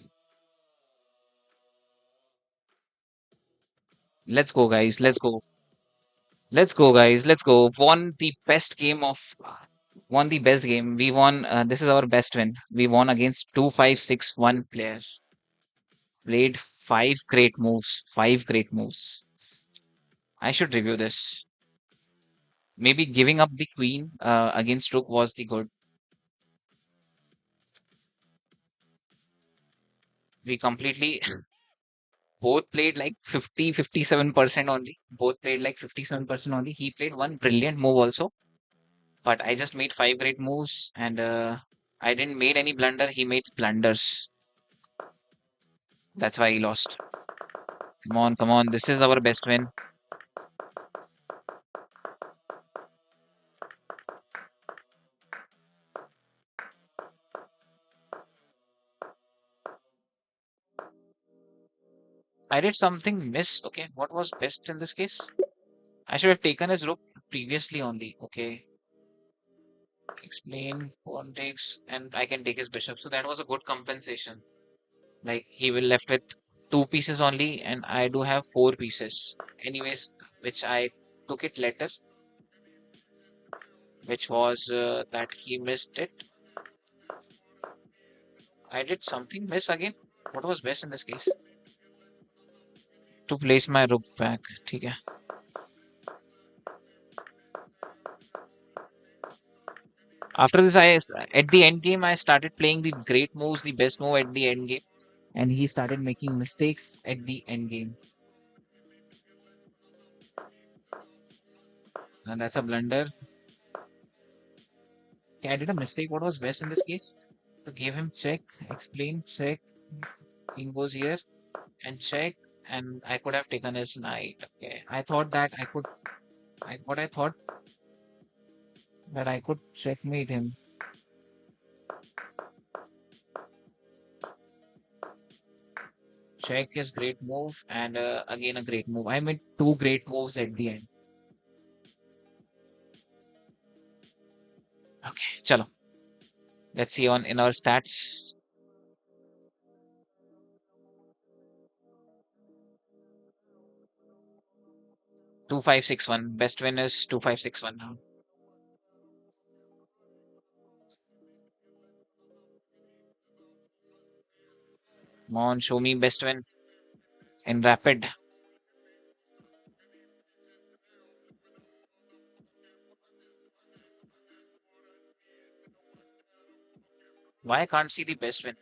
Let's go, guys. Let's go. Let's go, guys. Let's go. Won the best game. We won. This is our best win. We won against 2561 players. Played five great moves. Five great moves. I should review this. Maybe giving up the queen against rook was the good. We completely both played like 57% only. Both played like 57% only. He played one brilliant move also, but I just made five great moves and I didn't made any blunder. He made blunders. That's why he lost. Come on, come on. This is our best win. I did something miss. Okay, what was best in this case? I should have taken his rook previously only. Okay, explain pawn takes, and I can take his bishop. So that was a good compensation. Like he will left with two pieces only, and I do have four pieces. Anyways, which I took it later, which was that he missed it. I did something miss again. What was best in this case? To place my rook back. ठीक है. After this, at the end game I started playing the great moves, the best move at the end game, and he started making mistakes at the end game, and that's a blunder. Okay, I did a mistake. What was best in this case? To give him check, explain check. King goes here and check, and I could have taken his knight. Okay, I thought that I could. I thought that I could checkmate him. Check is great move, and again a great move. I made two great moves at the end. Okay, chalo. Let's see on in our stats. 2561. Best win is 2561 now. Come on, show me best win in rapid. Why I can't see the best win?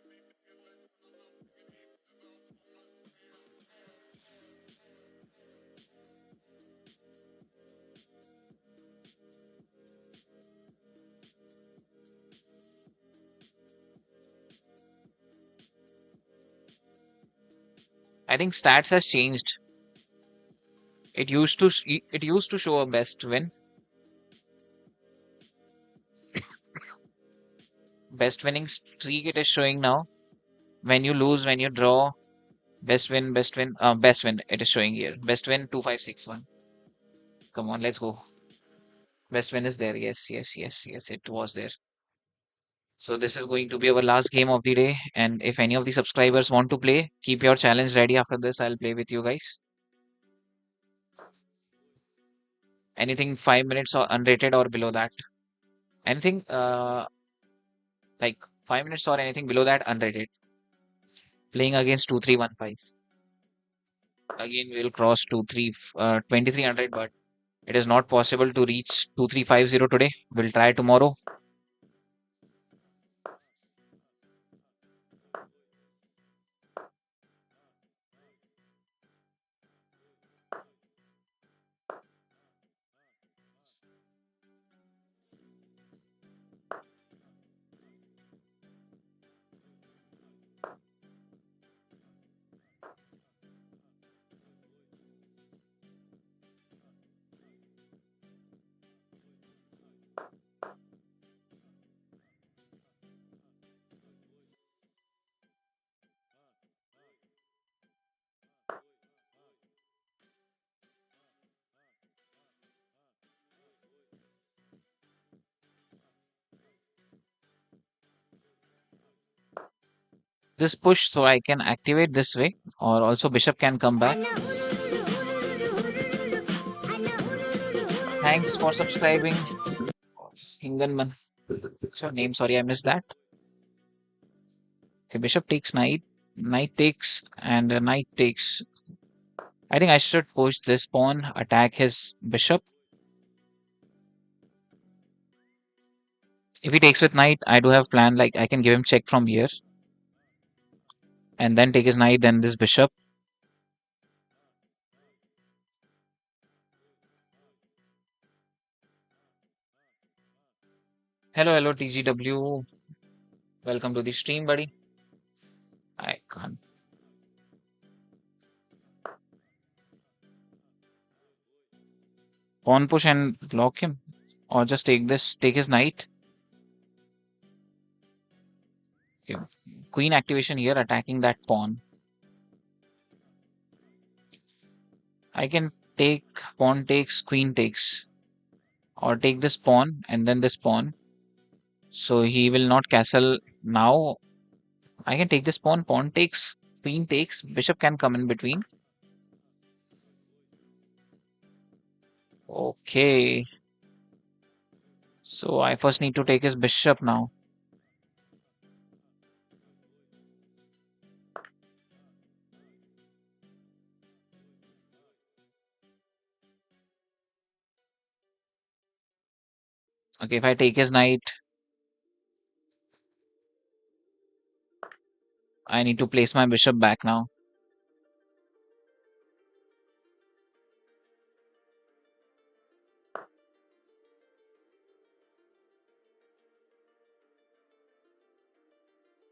I think stats has changed. It used to show a best win. Best winning streak it is showing now. When you lose, when you draw, best win. It is showing here. Best win 2561. Come on, let's go. Best win is there. Yes, yes, yes, yes. It was there. So this is going to be our last game of the day. And if any of the subscribers want to play, keep your challenge ready after this. I'll play with you guys. Anything 5 minutes or unrated or below that. Anything like 5 minutes or anything below that unrated. Playing against 2315. Again, we'll cross 2300, but it is not possible to reach 2350 today. We'll try tomorrow. this push so I can activate this way, or also bishop can come back. Thanks for subscribing. Hinganman. What's your name? Sorry, I missed that. Okay, bishop takes knight. Knight takes and knight takes. I think I should push this pawn, attack his bishop. If he takes with knight, I do have plan like I can give him check from here and then take his knight, then this bishop. Hello, hello, TGW. Welcome to the stream, buddy. I can't. Pawn push and block him, or just take this, take his knight. Okay. Queen activation here, attacking that pawn. I can take pawn takes, queen takes, or take this pawn and then this pawn. So he will not castle now. I can take this pawn, pawn takes, queen takes, bishop can come in between. Okay. So I first need to take his bishop now. Okay, if I take his knight, I need to place my bishop back now.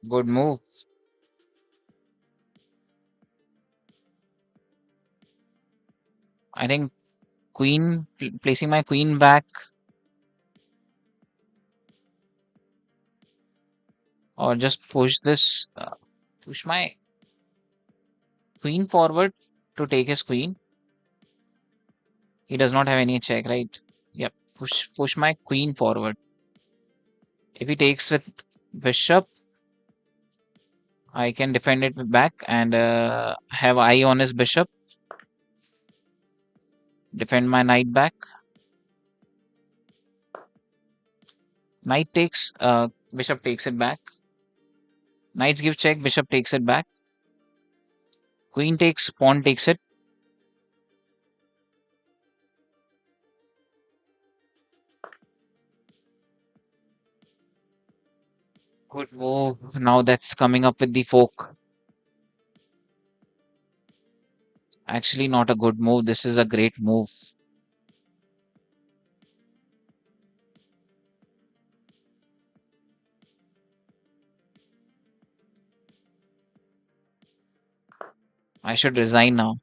Good move. I think queen, placing my queen back, or just push this, push my queen forward to take his queen. He does not have any check, right? Yep. Push my queen forward. If he takes with bishop, I can defend it back and have eye on his bishop. Defend my knight back. Knight takes, bishop takes it back. Knights give check, bishop takes it back. Queen takes, pawn takes it. Good move. Now that's coming up with the fork. Actually, not a good move. This is a great move. I should resign now.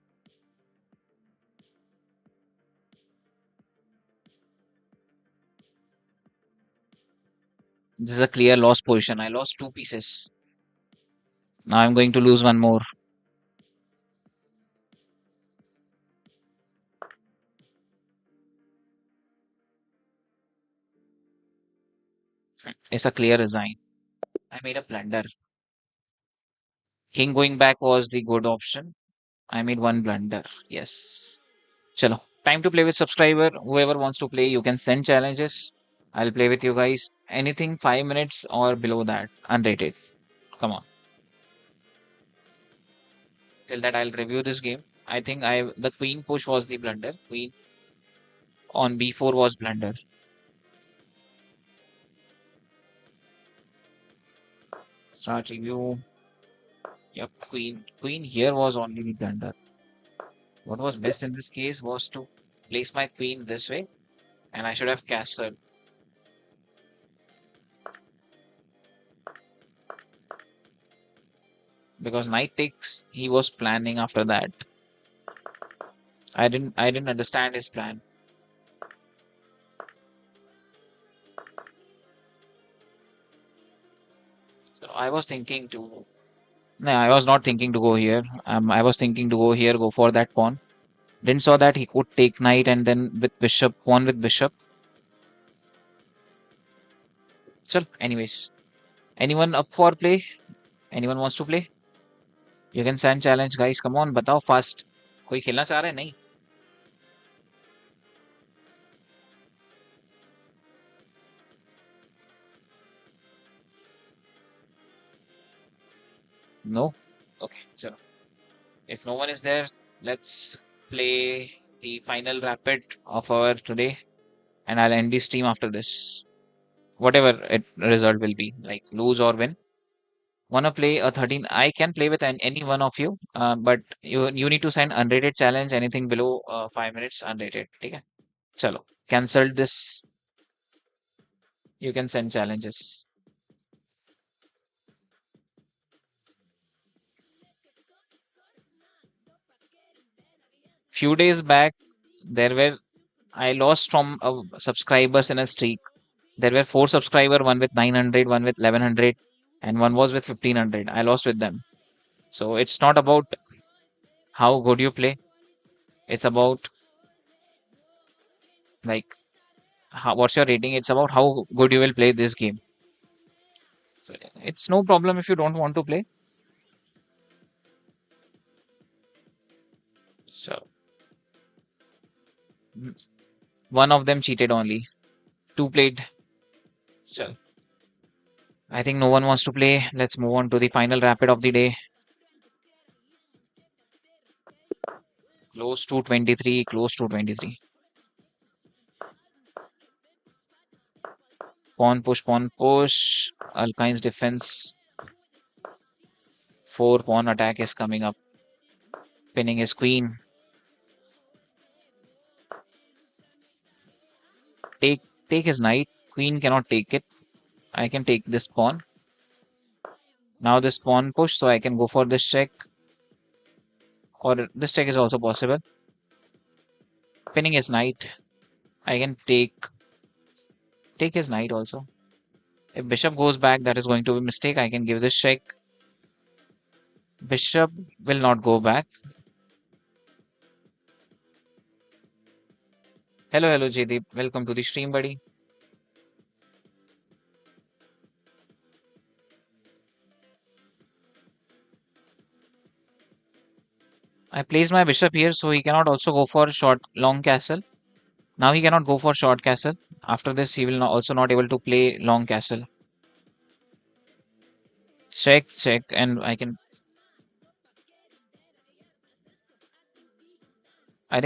This is a clear loss position. I lost two pieces. Now I'm going to lose one more. It's a clear resign. I made a blunder. King going back was the good option. I made one blunder. Yes. Chalo. Time to play with subscriber. Whoever wants to play, you can send challenges. I'll play with you guys. Anything 5 minutes or below that. Unrated. Come on. Till that I'll review this game. I think the queen push was the blunder. Queen on b4 was blunder. Start review. Yep, queen here was only the blunder. What was best in this case was to place my queen this way, and I should have castled. Because knight takes, he was planning after that. I didn't understand his plan. So I was thinking to no, I was not thinking to go here. I was thinking to go here, go for that pawn. Didn't saw that he could take knight and then with bishop, pawn with bishop. So, anyways, anyone up for play? Anyone wants to play? You can send challenge, guys. Come on, बताओ fast. कोई खेलना चाह रहा है? नहीं. No? Okay, chalo. If no one is there, let's play the final rapid of our today, and I'll end the stream after this. Whatever it result will be, like lose or win. Wanna play a 13? I can play with any one of you, but you need to send unrated challenge. Anything below 5 minutes unrated. Okay? Chalo. Cancel this. You can send challenges. Few days back, there were I lost from subscribers in a streak. There were 4 subscriber, one with 900, one with 1100, and one was with 1500. I lost with them. So it's not about how good you play. It's about like what's your rating. It's about how good you will play this game. So it's no problem if you don't want to play. So one of them cheated only. Two played. So I think no one wants to play. Let's move on to the final rapid of the day. Close to 23. Close to 23. Pawn push, pawn push. Alkine's defense. 4 pawn attack is coming up. Pinning his queen. Take his knight. Queen cannot take it. I can take this pawn. Now this pawn push, so I can go for this check. Or this check is also possible. Pinning his knight. I can take his knight also. If bishop goes back, that is going to be a mistake. I can give this check. Bishop will not go back. Hello, Jaydeep. Welcome to the stream, buddy. I placed my bishop here, so he cannot also go for long castle. Now he cannot go for short castle. After this, he will also not able to play long castle. Check, and I think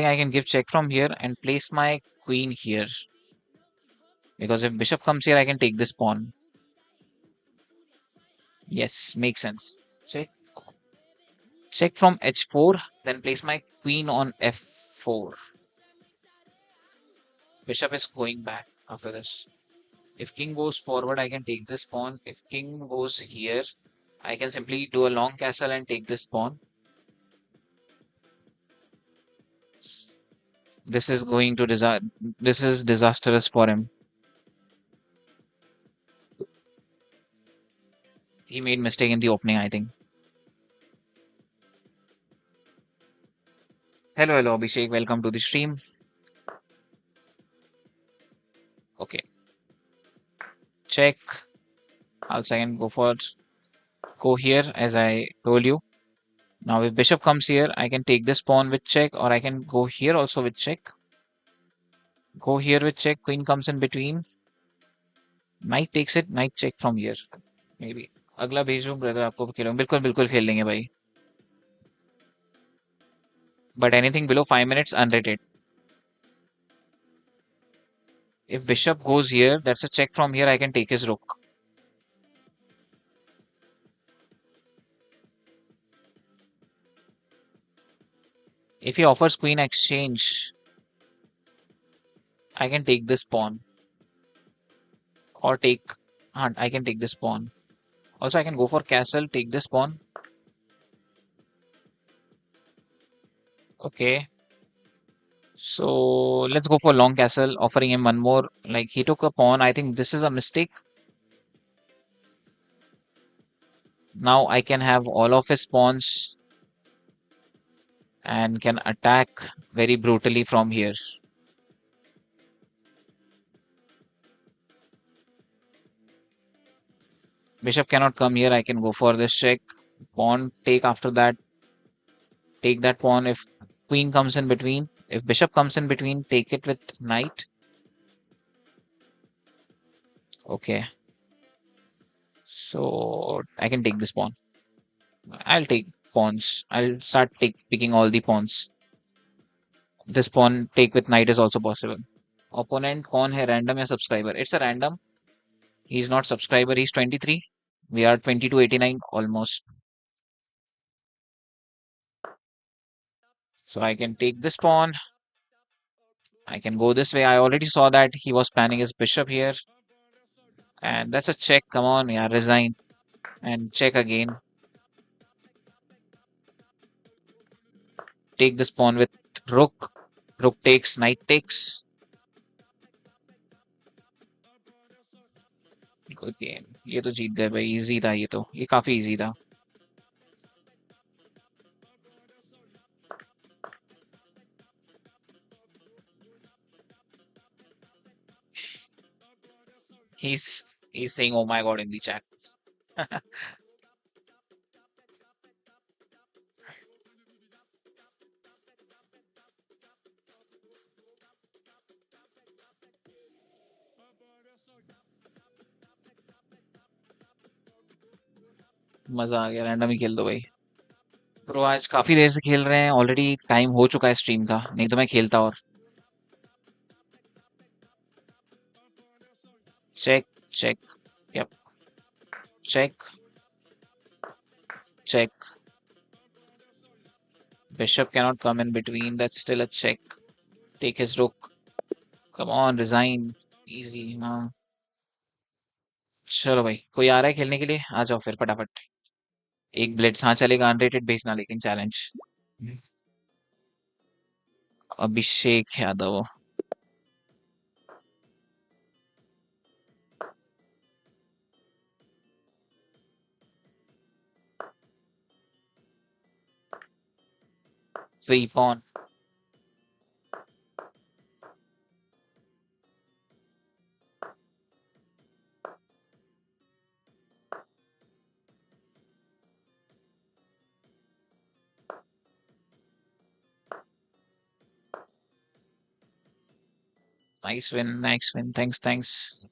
I can give check from here and place my queen here. Because if bishop comes here, I can take this pawn. Yes, makes sense. Check. Check from h4, then place my queen on f4. Bishop is going back after this. If king goes forward, I can take this pawn. If king goes here, I can simply do a long castle and take this pawn. This is going to this is disastrous for him. He made mistake in the opening, I think. Hello, Abhishek. Welcome to the stream. Okay. Check. Also, I can go here as I told you. Now, if bishop comes here, I can take this pawn with check, or I can go here also with check. Go here with check. Queen comes in between. Knight takes it. Knight check from here. Maybe. अगला भेज दूं brother आपको खेलूंगा बिल्कुल बिल्कुल खेल लेंगे भाई. But anything below 5 minutes unrated. If bishop goes here, that's a check from here. I can take his rook. If he offers queen exchange, I can take this pawn. Or take. I can take this pawn. Also, I can go for castle, take this pawn. Okay. So let's go for long castle, offering him one more. Like he took a pawn. I think this is a mistake. Now I can have all of his pawns and can attack very brutally from here. Bishop cannot come here. I can go for this check. Pawn take after that. Take that pawn. If queen comes in between, if bishop comes in between, take it with knight. Okay. So I can take this pawn. I'll take pawns. I'll start picking all the pawns. This pawn take with knight is also possible. Opponent कौन है random या subscriber? It's a random. He's not subscriber. He's 23. We are 2289 almost. So I can take this pawn. I can go this way. I already saw that he was planning his bishop here. And that's a check. Come on, yeah, resign. And check again. Take this pawn with rook. Rook takes, knight takes. Good game. ये तो जीत गए भाई. Easy था ये तो. ये काफी easy था. He's saying oh my god in the chat. मजा आ गया. रैंडम ही खेल दो भाई. ब्रो आज काफी देर से खेल रहे हैं. ऑलरेडी टाइम हो चुका है स्ट्रीम का. नहीं तो मैं खेलता. और check, check. Yep. Check, check. Bishop cannot come in between. That's still a check. Take his rook. Come on, resign. Easy. हाँ. चलो भाई. कोई आ रहा है खेलने के लिए? आ जाओ फिर फटाफट. एक ब्लिट्स. हाँ चलेगा. अनरेटेड भेजना लेकिन challenge. Abhishek Yadav. Free pawn. Nice win. Nice win. Thanks. Thanks.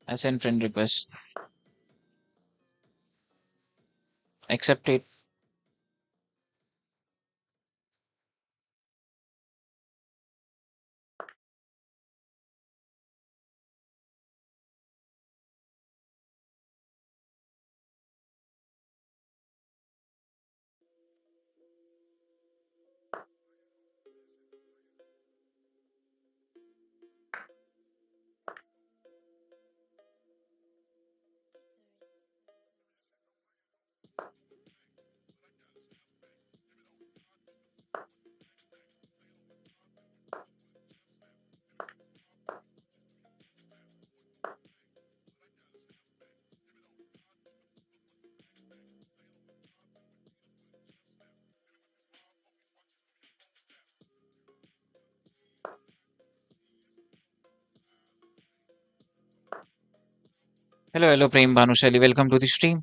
I send friend request. Accept it. Hello, hello, Prem Bhanushali. Welcome to the stream.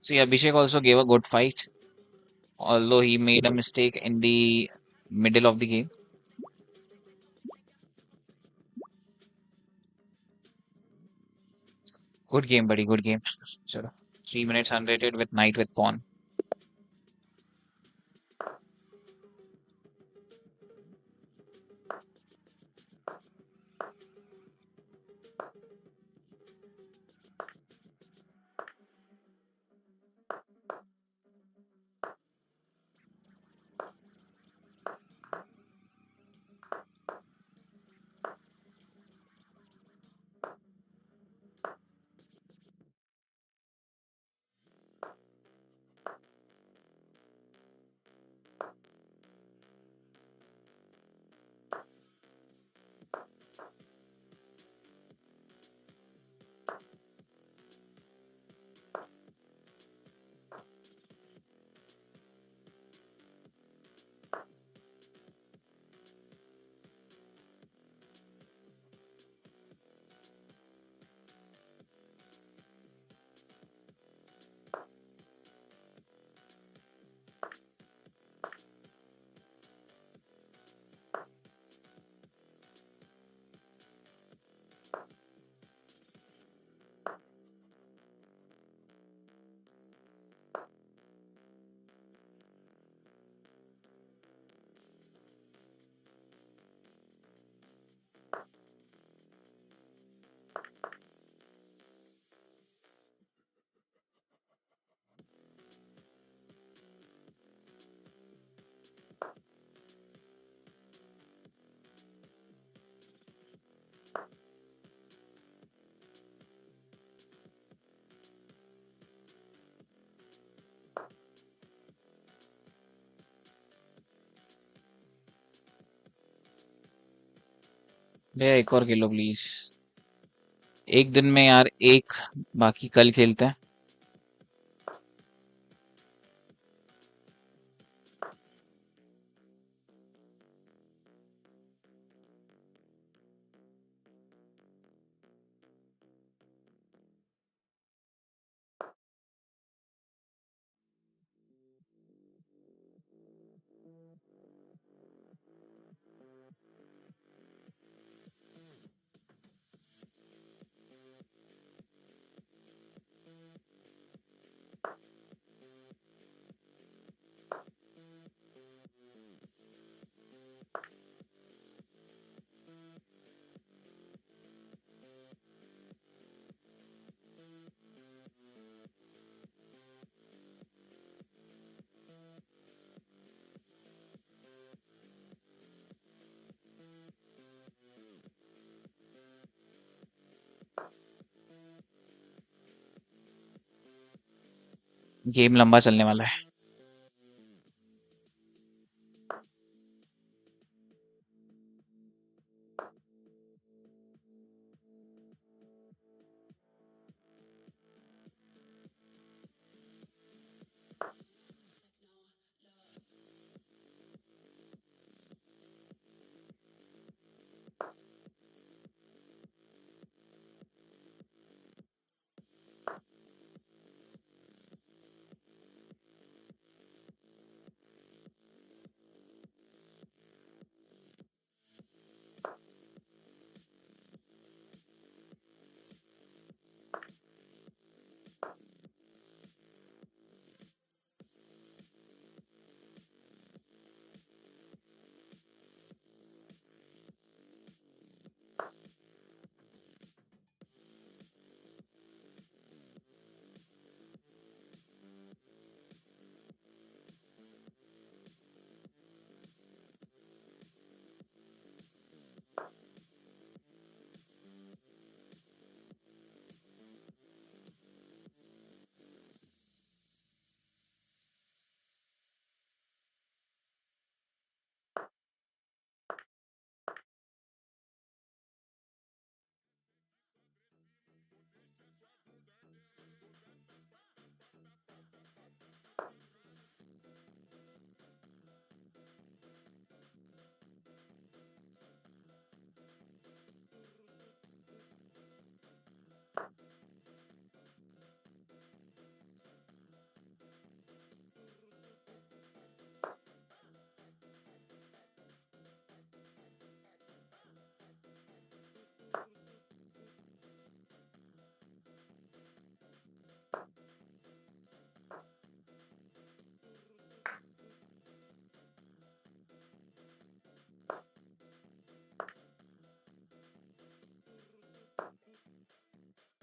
See, Abhishek also gave a good fight, although he made a mistake in the middle of the game. Good game, buddy. Good game. Sure. 3 minutes unrated with knight with pawn. ले एक और खेलो please. एक दिन में यार एक, बाकी कल खेलते हैं। गेम लंबा चलने वाला है।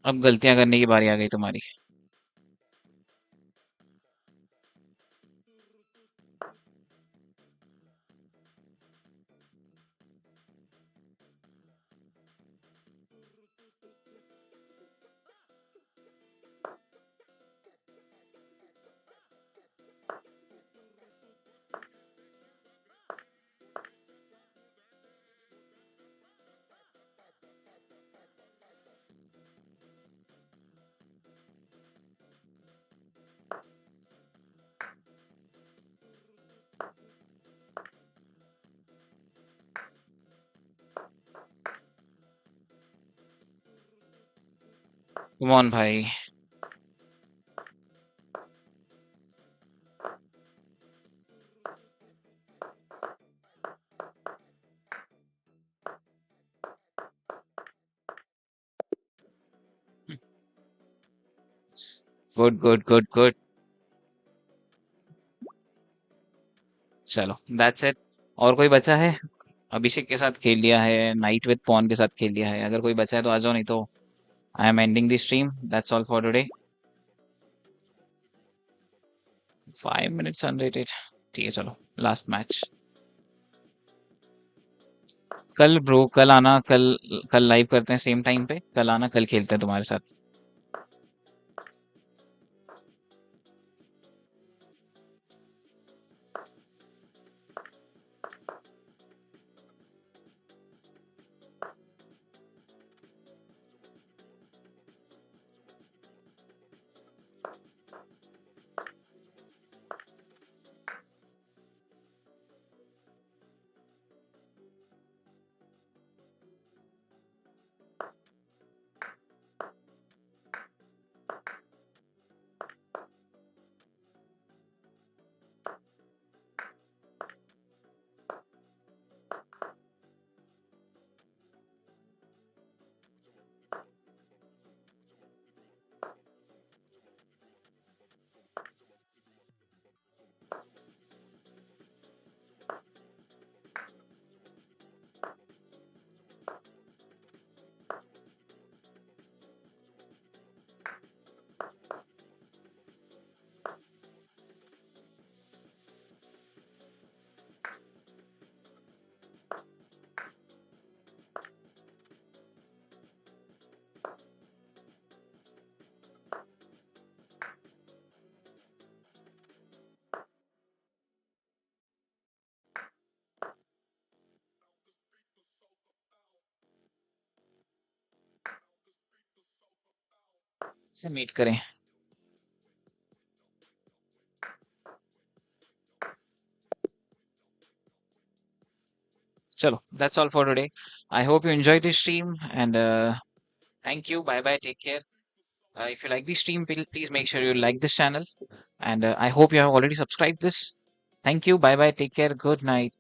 अब गलतियां करने की बारी आ गई तुम्हारी। कम ऑन भाई। Good good good good. चलो दैट्स इट। और कोई बचा है? अभिषेक के साथ खेल लिया है, नाइट विद पॉन के साथ खेल लिया है। अगर कोई बचा है तो आ जाओ, नहीं तो I am ending the stream. That's all for today. 5 minutes unrated. ठीक है चलो, लास्ट मैच। कल ब्रो, कल आना। कल कल लाइव करते हैं सेम टाइम पे। कल आना, कल खेलते हैं तुम्हारे साथ। से मीट करें. चलो, that's all for today. I hope you enjoyed this stream and thank you. Bye bye. Take care. If you like this stream, please make sure you like this channel. And I hope you have already subscribed this. Thank you. Bye bye. Take care. Good night.